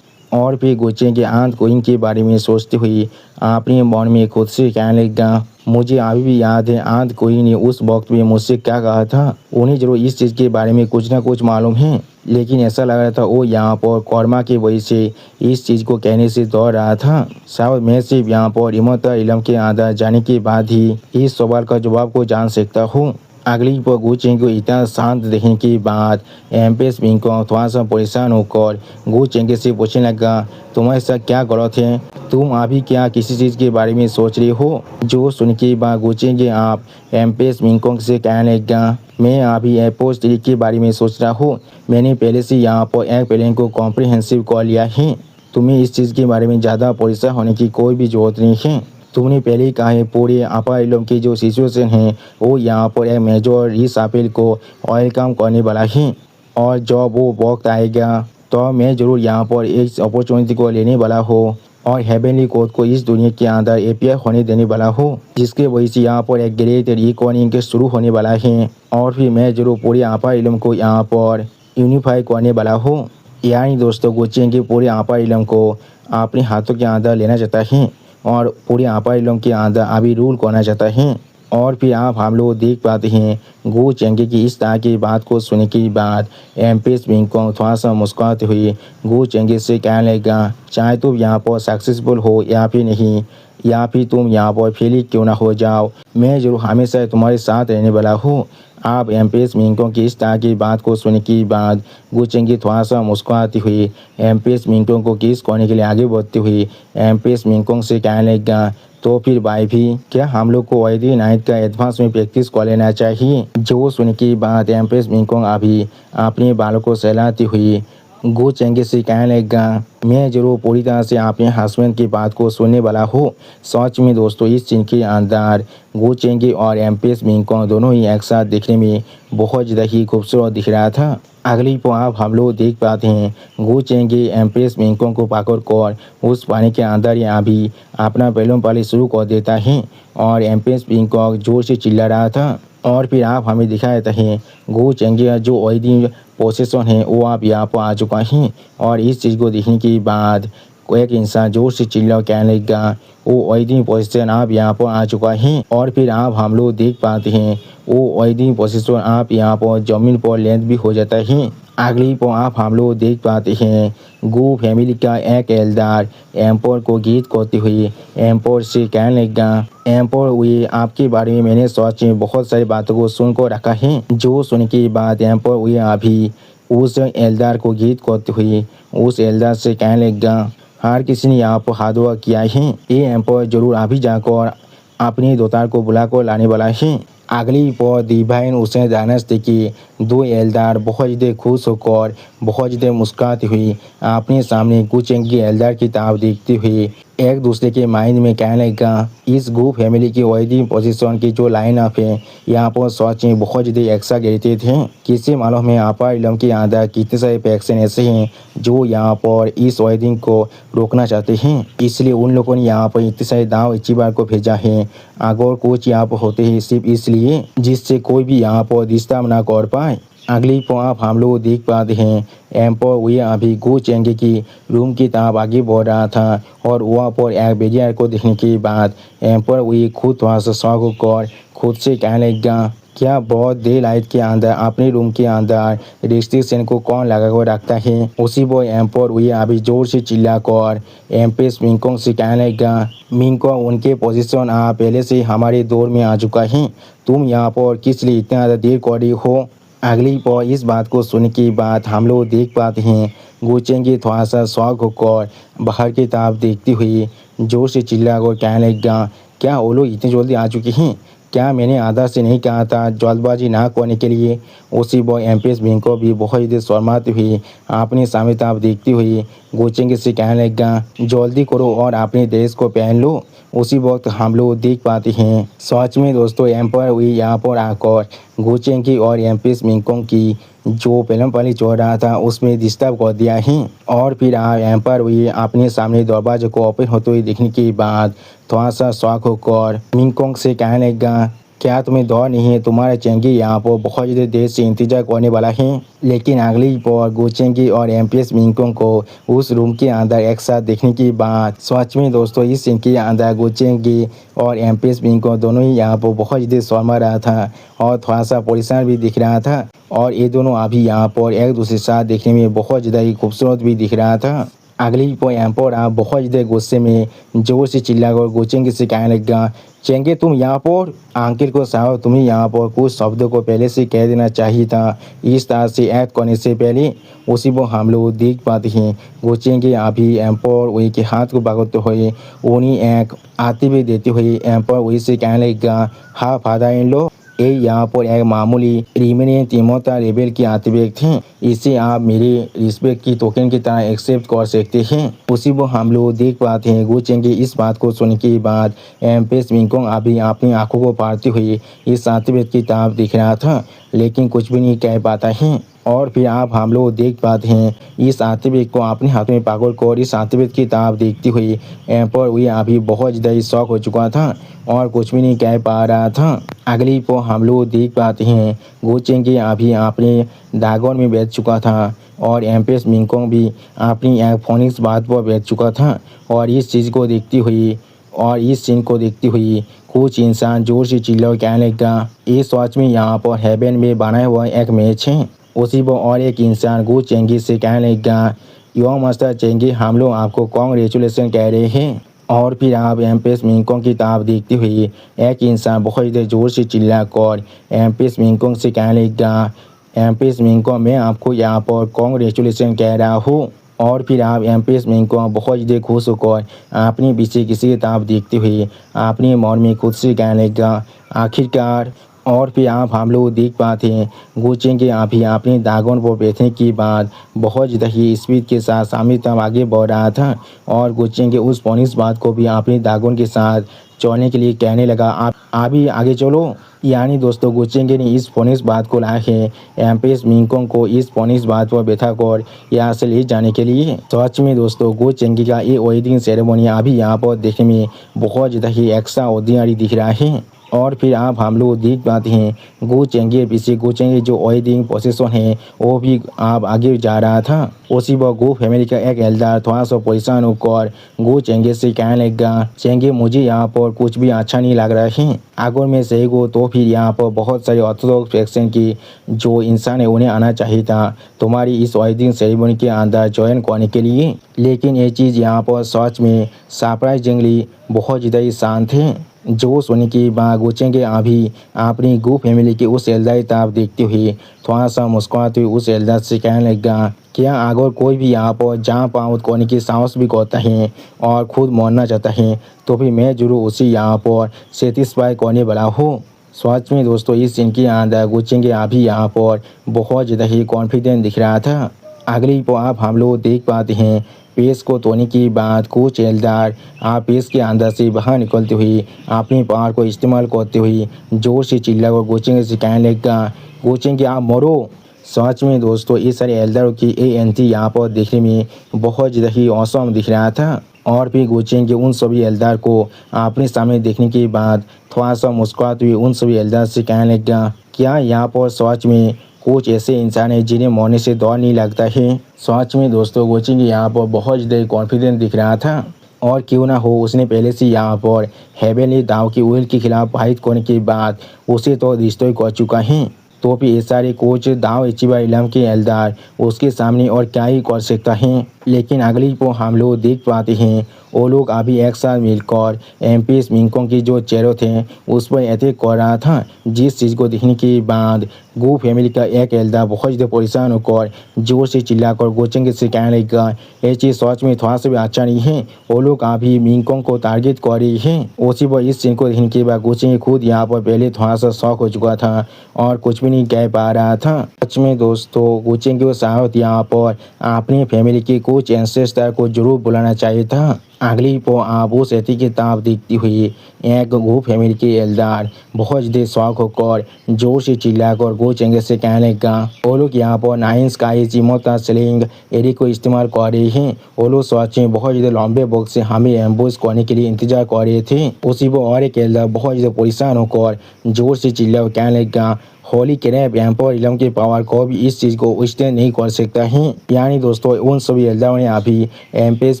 और फिर गुचें के आंत कोइन के बारे में सोचते हुए अपने मन में खुद से कहने लगा, मुझे अभी भी याद है आंत कोइन ने उस वक्त में मुझसे क्या कहा था। उन्हें जरूर इस चीज़ के बारे में कुछ ना कुछ मालूम है, लेकिन ऐसा लग रहा था वो यहाँ पर कर्मा की वजह से इस चीज़ को कहने से दौड़ रहा था। शायद मैं सिर्फ यहाँ पर इमोता इलम के अंदर जाने के बाद ही इस सवाल का जवाब को जान सकता हूँ। अगली पर गुचेंग को इतना शांत देखने के बाद एम्प्रेस मिंगकोंग थोड़ा सा परेशान होकर गुचेंग से पूछने लगा, तुम्हारे साथ क्या गलत है, तुम अभी क्या किसी चीज़ के बारे में सोच रही हो। जो सुन के बाद गुचेंग आप एम्प्रेस मिंगकोंग से कहने लगा, मैं अभी एपोस्ट के बारे में सोच रहा हूँ। मैंने पहले से यहाँ पर एक प्लान को कॉम्प्रिहेंसिव कर लिया है। तुम्हें इस चीज़ के बारे में ज़्यादा परेशान होने की कोई भी जरूरत नहीं है। तुमने पहले ही कहा है पूरे अपाइलम की जो सिचुएशन है वो यहाँ पर एक मेजर रिसापेल को वेलकम करने वाला है, और जब वो वक्त आएगा तो मैं ज़रूर यहाँ पर इस अपॉर्चुनिटी को लेने वाला हूँ और हेवनली कोड को इस दुनिया के अंदर एपियर होने देने वाला हूँ, जिसके वजह से यहाँ पर एक ग्रेट रिकॉर्डिंग शुरू होने वाला है। और फिर मैं जरूर पूरे अपाइलम को यहाँ पर यूनिफाई करने वाला हूँ। यानी दोस्तों गुचेंग पूरे अपाइलम को अपने हाथों के अंदर लेना चाहता है और पूरे अपाइलम के अंदर अभी रूल करना चाहता है। और फिर आप हम लोग देख पाते हैं गुचेंग की इस तरह की बात को सुनने के बाद एम्प्रेस मिंगकोंग थोड़ा सा मुस्कुराते हुए गुचेंग से कहने लगा, चाहे तुम यहाँ पर सक्सेसफुल हो या फिर नहीं, या फिर तुम यहाँ पर फेल क्यों ना हो जाओ, मैं जरूर हमेशा तुम्हारे साथ रहने वाला हूँ। आप एम्प्रेस मिंगकोंग की इस तरह की बात को सुनने के बाद गुचेंग थोड़ा सा मुस्कुराती हुई एम्प्रेस मिंगकोंग को किस करने के लिए आगे बढ़ते हुए एम्प्रेस मिंगकोंग से कहने लगा, तो फिर भाई भी क्या हम लोग को वाइडी नाइट का एडवांस में प्रैक्टिस कर लेना चाहिए। जो सुन के बाद एम्प्रेस मिंगकोंग अभी अपने बालों को सहलाती हुई गुचेंग से कहने लगा, मैं जरूर पूरी तरह से अपने हस्बैंड की बात को सुनने वाला हूँ। सच में दोस्तों इस सीन के अंदर गुचेंग और एम्प्रेस मिंगकोंग दोनों ही एक साथ दिखने में बहुत ज़्यादा ही खूबसूरत दिख रहा था। अगली पर आप हम लोग देख पाते हैं गुचेंग एम्प्रेस मिंगकोंग को पकड़ कर उस पानी के अंदर ही अभी अपना बैलून पाली शुरू कर देता है और एम्प्रेस मिंगकोंग जोर से चिल्ला रहा था। और फिर आप हमें दिखा देते हैं गुचेंग जो वही पोसेशन है वो आप यहाँ पर आ चुका है। और इस चीज़ को देखने के बाद एक इंसान जोर से चिल्ला कहने लगा, वो वही पोजिशन आप यहाँ पर आ चुका है। और फिर आप हम लोग देख पाते हैं वो वही पोजिशन आप यहाँ पर ज़मीन पर लैंड भी हो जाता है। अगली पर आप हम लोग देख पाते हैं गू फैमिली का एक एल्डर एम्पोर को गीत करते हुए एम्पोर से कहने लगा, एम्पोर हुए आपके बारे में मैंने सच में बहुत सारी बातों को सुनकर रखा है। जो सुन के बाद एम्पोर हुए अभी उस एल्डर को गीत करते हुए उस एल्डर से कहने लगा, हर किसी ने यहाँ पर हाथ वर्क किया है, ये एम्पोर जरूर अभी जाकर अपने दोतार को बुलाकर लाने वाला है। अगली पर डिवाइन उसे डायनेस्टी के दो एल्डर बहुत ज़्यादा खुश होकर बहुत ज़्यादा मुस्कुराती हुई अपने सामने गुचेंग की एल्डर की तरफ देखते हुए एक दूसरे के माइंड में कहने लगा, इस गू फैमिली की वही पोजीशन की जो लाइन अप है यहाँ पर सच में बहुत ज़्यादा एक्सागरेटेड हैं। किसी मालूम है अपाइलम के अंदर कितने सारे फैक्शन ऐसे हैं जो यहाँ पर इस वेडिंग को रोकना चाहते हैं, इसलिए उन लोगों ने यहाँ पर इतने सारे दाव इचीबार को भेजा है। अगर कुछ यहाँ पर होते हैं सिर्फ इसलिए जिससे कोई भी यहाँ पर रिश्ता ना कर पाए। अगली पर आप हम लोग देख पाते हैं एम्पोर हुए अभी गुचेंग की रूम की तरफ आगे बढ़ रहा था और वहाँ पर एक बेरियर को देखने के बाद एम्पोर हुए खुद थोड़ा सा शौक होकर खुद से कहने लगा, क्या बहुत डे लाइट के अंदर अपने रूम के अंदर रेस्ट्रिक्शन को कौन लगा कर रखता है। उसी पर एम्पोर हुए अभी जोर से चिल्ला कर एम्प्रेस मिंगकोंग से कहने लगा, मिंगकोंग उनके पोजीशन आप पहले से हमारे दौर में आ चुका है, तुम यहाँ पर किस लिए इतना ज़्यादा देर कर रही हो। अगली पर इस बात को सुनने के बाद हम लोग देख पाते हैं गुचेंग थोड़ा सा शौक होकर बाहर की तरफ देखती हुई जोर से चिल्ला कर कहने लगा, क्या वो लोग इतने जल्दी आ चुके हैं, क्या मैंने आधा से नहीं कहा था जल्दबाजी ना करने के लिए। उसी बॉय एम्प्रेस मिंगकोंग भी बहुत ही शर्माती हुई अपने सामने तरफ देखती हुई गुचेंग से कहने लगा, जल्दी करो और अपने ड्रेस को पहन लो। उसी वक्त हम लोग देख पाते हैं सच में दोस्तों एम्पर हुई यहाँ पर आकर गोचेंकी और एम्प्रेस मिंगकोंग की जो फिल्म वाली चल रहा था उसमें डिस्टर्ब कर दिया है। और फिर एम्पर हुई अपने सामने दरवाजे को ओपन होते हुए देखने के बाद थोड़ा सा शौक होकर मिंगकोंग से कहने लगा, क्या तुम्हें डर नहीं है? तुम्हारा चेंगी यहाँ पर बहुत ज़्यादा देर से इंतजार करने वाला है। लेकिन अगली पर गोचेंगी और एम्प्रेस मिंगकोंग को उस रूम के अंदर एक साथ देखने के बाद सच में दोस्तों इस सीन के अंदर गोचेंगी और एम्प्रेस मिंगकोंग दोनों ही यहाँ पर बहुत ज़्यादा शर्मा रहा था और थोड़ा सा परेशान भी दिख रहा था। और ये दोनों अभी यहाँ पर एक दूसरे के साथ देखने में बहुत ज़्यादा ही खूबसूरत भी दिख रहा था। अगली पर एम्पर आप बहुत ज़्यादा गुस्से में जोर से चिल्लाकर गोचेंगी से कहने लगा, चेंगे तुम यहाँ पर अंकिल को साहब तुम्हें यहाँ पर कुछ शब्दों को पहले से कह देना चाहिए था, इस तरह से एक्ट करने से पहले। उसी को हम लोग देख पाते हैं गोचेंगे अभी एम्पर वही के हाथ को पकड़ते हुए उन्हीं एक आते हुए देते हुए एम्पर वही से कहने लगा, हाँ फादर इन लो, ये यहाँ पर एक मामूली रिमेनियन तिमोता लेवल की आतिवेक थे, इसे आप मेरे रिस्पेक्ट की टोकन की तरह एक्सेप्ट कर सकते हैं। उसी को हम लोग देख पाते हैं गोचेंगे इस बात को सुनने के बाद एम्प्रेस मिंगकोंग अभी अपनी आंखों को फाड़ते हुए इस आतिवेक की तरफ दिख रहा था लेकिन कुछ भी नहीं कह पाता है। और फिर आप हम लोग देख पाते हैं इस आतिवेक को अपने हाथ में पकड़ कर इस आतिवेक की तरफ देखते हुए एम्पर हुई अभी बहुत ज़्यादा शौक हो चुका था और कुछ भी नहीं कह पा रहा था। अगली को हम लोग देख पाते हैं गोचेंगे अभी अपने दागोन में बैठ चुका था और एम्प्रेस मिंगकोंग भी अपनी एक फोनिक्स बात पर बैठ चुका था। और इस चीज़ को देखती हुई और इस सीन को देखती हुई कुछ इंसान जोर से चिल्ला कहने लगा, इस सच में यहाँ पर हेवन में बनाया हुआ एक मैच है। उसी पर और एक इंसान गोचेंगी से कहने लगा, यो मास्टर चेंगी हम लोग आपको कॉन्ग्रेचुलेसन कह रहे हैं। और फिर आप एम्प्रेस मिंगकोंग की तरफ देखते हुए एक इंसान बहुत ज़्यादा जोर से चिल्लाकर एम्प्रेस मिंगकोंग से कहने लगा, एम्प्रेस मिंगकोंग मैं आपको यहाँ पर कॉन्ग्रेचुलेसन कह रहा हूँ। और फिर आप एम्प्रेस मिंगकोंग बहुत ज़्यादा खुश होकर अपने पीछे किसी की तरफ देखते हुए अपने मन में खुद से कहने लगा, आखिरकार। और फिर आप हम लोग देख पाते हैं गोचेंगे अभी अपने दागोन पर बैठने के बाद बहुत ज़्यादा ही स्पीड के साथ सामने तक आगे बढ़ रहा था और गोचेंगे उस फोनिक्स बात को भी अपने दागोन के साथ चलने के लिए कहने लगा, आप अभी आगे चलो। यानी दोस्तों गोचेंगे ने इस फोनिक्स बात को लाया है एम्प्रेस मिंगकोंग को इस फोनिक्स बात पर बैठा कर यहाँ से ले जाने के लिए। सच में दोस्तों गोचेंगे का ये वेडिंग सेरेमनी अभी यहाँ पर देखने में बहुत ज़्यादा ही एक्स्ट्रा ऑर्डिनरी दिख रहा है। और फिर आप हम लोग देख पाते हैं गोचेंगे पीछे गोचेंगे जो वेडिंग प्रोसेसन है वो भी आप आगे जा रहा था। उसी पर गो फैमिली का एक एल्डर थोड़ा सा परेशान होकर गोचेंगे से कहने लगा, चेंगे मुझे यहाँ पर कुछ भी अच्छा नहीं लग रहा है, अगर मैं सही को तो फिर यहाँ पर बहुत सारे ऑर्थोडॉक्स फैक्शन की जो इंसान है उन्हें आना चाहिए था तुम्हारी इस वेडिंग सेरेमनी के अंदर ज्वाइन करने के लिए। लेकिन ये चीज़ यहाँ पर सच में सरप्राइजिंगली बहुत ज़्यादा ही शांत है। जो सुनने के बाद गोचेंगे अभी अपनी गो फैमिली के उस एल्डर की तरफ देखते हुए थोड़ा सा मुस्कुराते हुए उस एल्डर से कहने लगा, क्या अगर कोई भी यहाँ पर जहाँ पाउत करने की साहस भी करता है और खुद मरना चाहता है तो फिर मैं जरूर उसी यहाँ पर सेटिस्फाई करने वाला हूँ। सच में दोस्तों इस सीन के अंदर गोचेंगे अभी यहाँ पर बहुत ज़्यादा ही कॉन्फिडेंट दिख रहा था। अगली पर आप हम लोग देख पाते हैं पेस को तोड़ने के बाद कुछ एल्डर आप पेस के अंदर से बाहर निकलते हुए अपनी पावर को इस्तेमाल करते हुए जोर से चिल्लाकर गोचेंगे से कहने लगा, गोचेंगे आप मरो। सच में दोस्तों इस सारे एल्डर की एंट्री यहाँ पर देखने में बहुत ज़्यादा ही औसम दिख रहा था। और फिर गोचेंगे उन सभी एल्डर को अपने सामने देखने के बाद थोड़ा सा मुस्कुराते हुए उन सभी एल्डर से कहने लगा, क्या यहाँ पर सच में कुछ ऐसे इंसान है जिन्हें मरने से डर नहीं लगता है। सच में दोस्तों गोचेंगे यहाँ पर बहुत ज़्यादा कॉन्फिडेंट दिख रहा था। और क्यों ना हो उसने पहले से यहाँ पर हेवेनली दाव की विल के खिलाफ फाइट करने के बाद उसे तो डिस्ट्रॉय कर चुका है, तो भी ये सारे कोच दाव इचिबा इलम के एल्डर उसके सामने और क्या ही कर सकता है। लेकिन अगली को हम लोग देख पाते हैं वो लोग अभी एक साथ मिलकर एम्प्रेस मिंगकोंग की जो चेहरे थे उस पर अटैक कर रहा था, जिस चीज़ को देखने के बाद गो फैमिली का एक एल्डर बहुत ज़्यादा परेशान होकर जोर से चिल्लाकर गोचेंगे से कहने लगा, ये चीज़ सच में थोड़ा सा भी अच्छा नहीं है, वो लोग अभी मिंगकोंग को टारगेट कर रही है। उसी पर इस सीन को देखने के बाद गोचेंगे खुद यहाँ पर पहले थोड़ा सा शॉक हो चुका था और कुछ भी नहीं कह पा रहा था। सच में दोस्तों गोचेंगे वो साहब यहाँ पर अपनी फैमिली के कुछ एंसेस्टर को जरूर बुलाना चाहिए था। अगली पो आप उस एती किताब देखती हुई एक गो फैमिली के एल्दार बहुत ज़्यादा शौक होकर जोर से चिल्लाकर गो चेंगे से कहने लगा वो लोग यहाँ पर नाइन्स का चिमोता स्लिंग एरी को इस्तेमाल कर रहे हैं। वो लोग सच में बहुत ज़्यादा लंबे वक्त से हमें एम्बुश करने के लिए इंतजार कर रहे थे। उसी वो और एक एल्दार बहुत ज़्यादा परेशान होकर जोर से चिल्ला कहने लगा होली क्रैप एम्पर इलम के पावर को भी इस चीज़ को विस्तार नहीं कर सकता है। यानी दोस्तों उन सभी एल्दारों ने अभी एम्पेस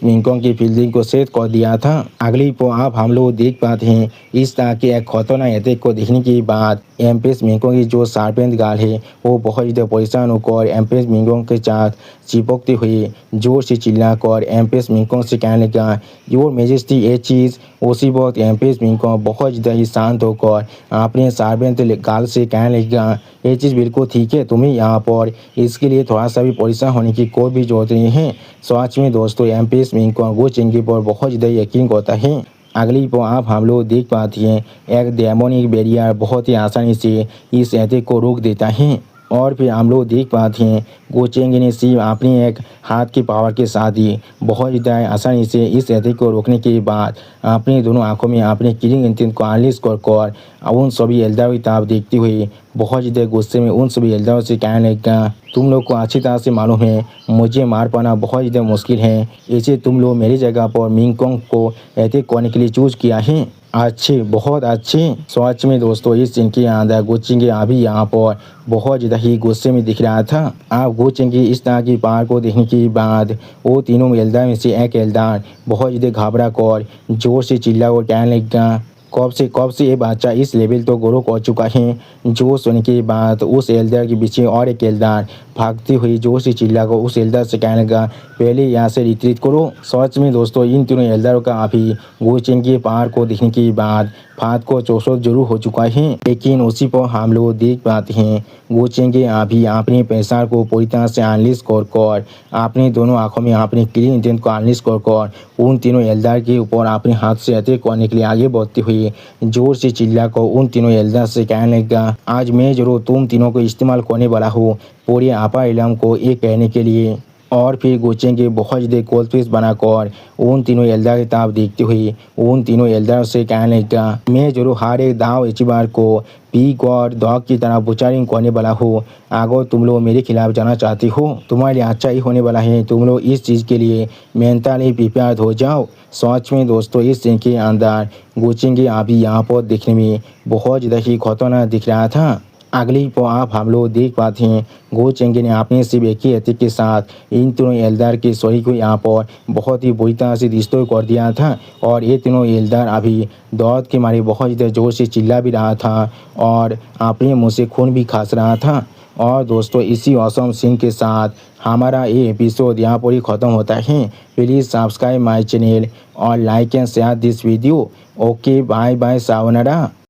मिंकोंग की फील्डिंग को सेट कर दिया था। अगली पो आप हम लोग देख पाते हैं इस तरह के एक खतरनाक अटैक को देखने के बाद एम्पेस मिंकोंग की जो सार्पेंट गाल है वो बहुत ज़्यादा परेशान होकर एम्पेस मिंकोंग के साथ चिपकते हुए जोर से चिल्लाकर एम्पेस मिंकोंग से कहने लगा योर मेजेस्टी ये चीज़। उसी वक्त एम्पेस मिंकोंग बहुत ज़्यादा ही शांत होकर अपने सार्पेंट गाल से कहने लगा ये चीज़ बिल्कुल ठीक है, तुम्हें यहाँ पर इसके लिए थोड़ा सा भी परेशान होने की कोई भी जरूरत नहीं है। सच में दोस्तों एम्पेस मिंकोंग वो चिंगी पर बहुत ज़्यादा यकीन करता है। अगली पो आप हम लोग देख पाते हैं एक डेमोनिक बैरियर बहुत ही आसानी से इस अटैक को रोक देता है। और फिर हम लोग देख पाते हैं गोचेंग ने सिर्फ अपनी एक हाथ की पावर के साथ ही बहुत ज़्यादा आसानी से इस अटैक को रोकने के बाद अपनी दोनों आंखों में अपने किलिंग इंटेंट को अनलिश कर उन सभी एल्दारों की तरफ देखते हुए बहुत ज़्यादा गुस्से में उन सभी एल्दारों से कहने लगा तुम लोग को अच्छी तरह से मालूम है मुझे मार पाना बहुत ज़्यादा मुश्किल है, इसे तुम लोग मेरी जगह पर मिंगकोंग को अटैक करने के लिए चूज किया है। अच्छे बहुत अच्छे। सच में दोस्तों इस सीन के अंदर गोचिंग अभी यहाँ पर बहुत ज़्यादा ही गुस्से में दिख रहा था। आप गोचिंग की इस तरह की पावर को देखने के बाद वो तीनों एल्दार में से एक एल्दार बहुत ज़्यादा घबरा कर जोर से चिल्ला और कहने लगा कब से ये बच्चा इस लेवल तो ग्रो कर चुका है। जो सुन के बाद उस एल्दर के पीछे और एक एल्दर भागती हुई जोर से चिल्लाकर उस एल्दर से कहने लगा पहले यहाँ से रिट्रीट करो। सच में दोस्तों इन तीनों एल्दरों का अभी गोचेंग के पहाड़ को देखने के बाद फात को चौसठ जरूर हो चुका है। लेकिन उसी पर हम लोग देख पाते हैं गोचेंग अभी अपने पैसा को पूरी तरह से अनलिश कर अपने दोनों आंखों में अपने क्लीन इंटेंट को अनलिश कर उन तीनों एल्दर के ऊपर अपने हाथ से अटैक करने के लिए आगे बढ़ते हुए जोर से चिल्लाकर उन तीनों एल्दर से कहने लगा आज मैं जरूर तुम तीनों को इस्तेमाल करने वाला हूँ पूरे आपा इलम को एक कहने के लिए। और फिर गोचेंग बहुत ज़्यादा कोल्ड फेस बनाकर उन तीनों एल्दर की तरफ देखते हुए उन तीनों एल्दर से कहने लगा मैं जरूर हर एक दाव एचबार को पीक और डॉग की तरह बुचारिंग करने वाला हूँ। अगर तुम लोग मेरे खिलाफ जाना चाहते हो तुम्हारे लिए अच्छा ही होने वाला है, तुम लोग इस चीज़ के लिए मेंटली प्रिपेयर हो जाओ। सच में दोस्तों इस सीन के अंदर गोचेंग अभी यहाँ पर देखने में बहुत ज़्यादा ही खतरनाक दिख रहा था। अगली पर आप हम लोग देख पाते हैं गोचेंग ने अपने सिर्फ एक ही एथिक के साथ इन तीनों एल्दर के शरीर को यहाँ पर बहुत ही बुरी तरह से डिस्ट्रॉय कर दिया था। और ये तीनों एल्दर अभी दौड़ के मारे बहुत ज़्यादा जोर से चिल्ला भी रहा था और अपने मुँह से खून भी खास रहा था। और दोस्तों इसी ऑसम सीन के साथ हमारा ये एपिसोड यहाँ पर ही ख़त्म होता है। प्लीज़ सब्सक्राइब माई चैनल और like and share this video. Okay bye bye सावनारा।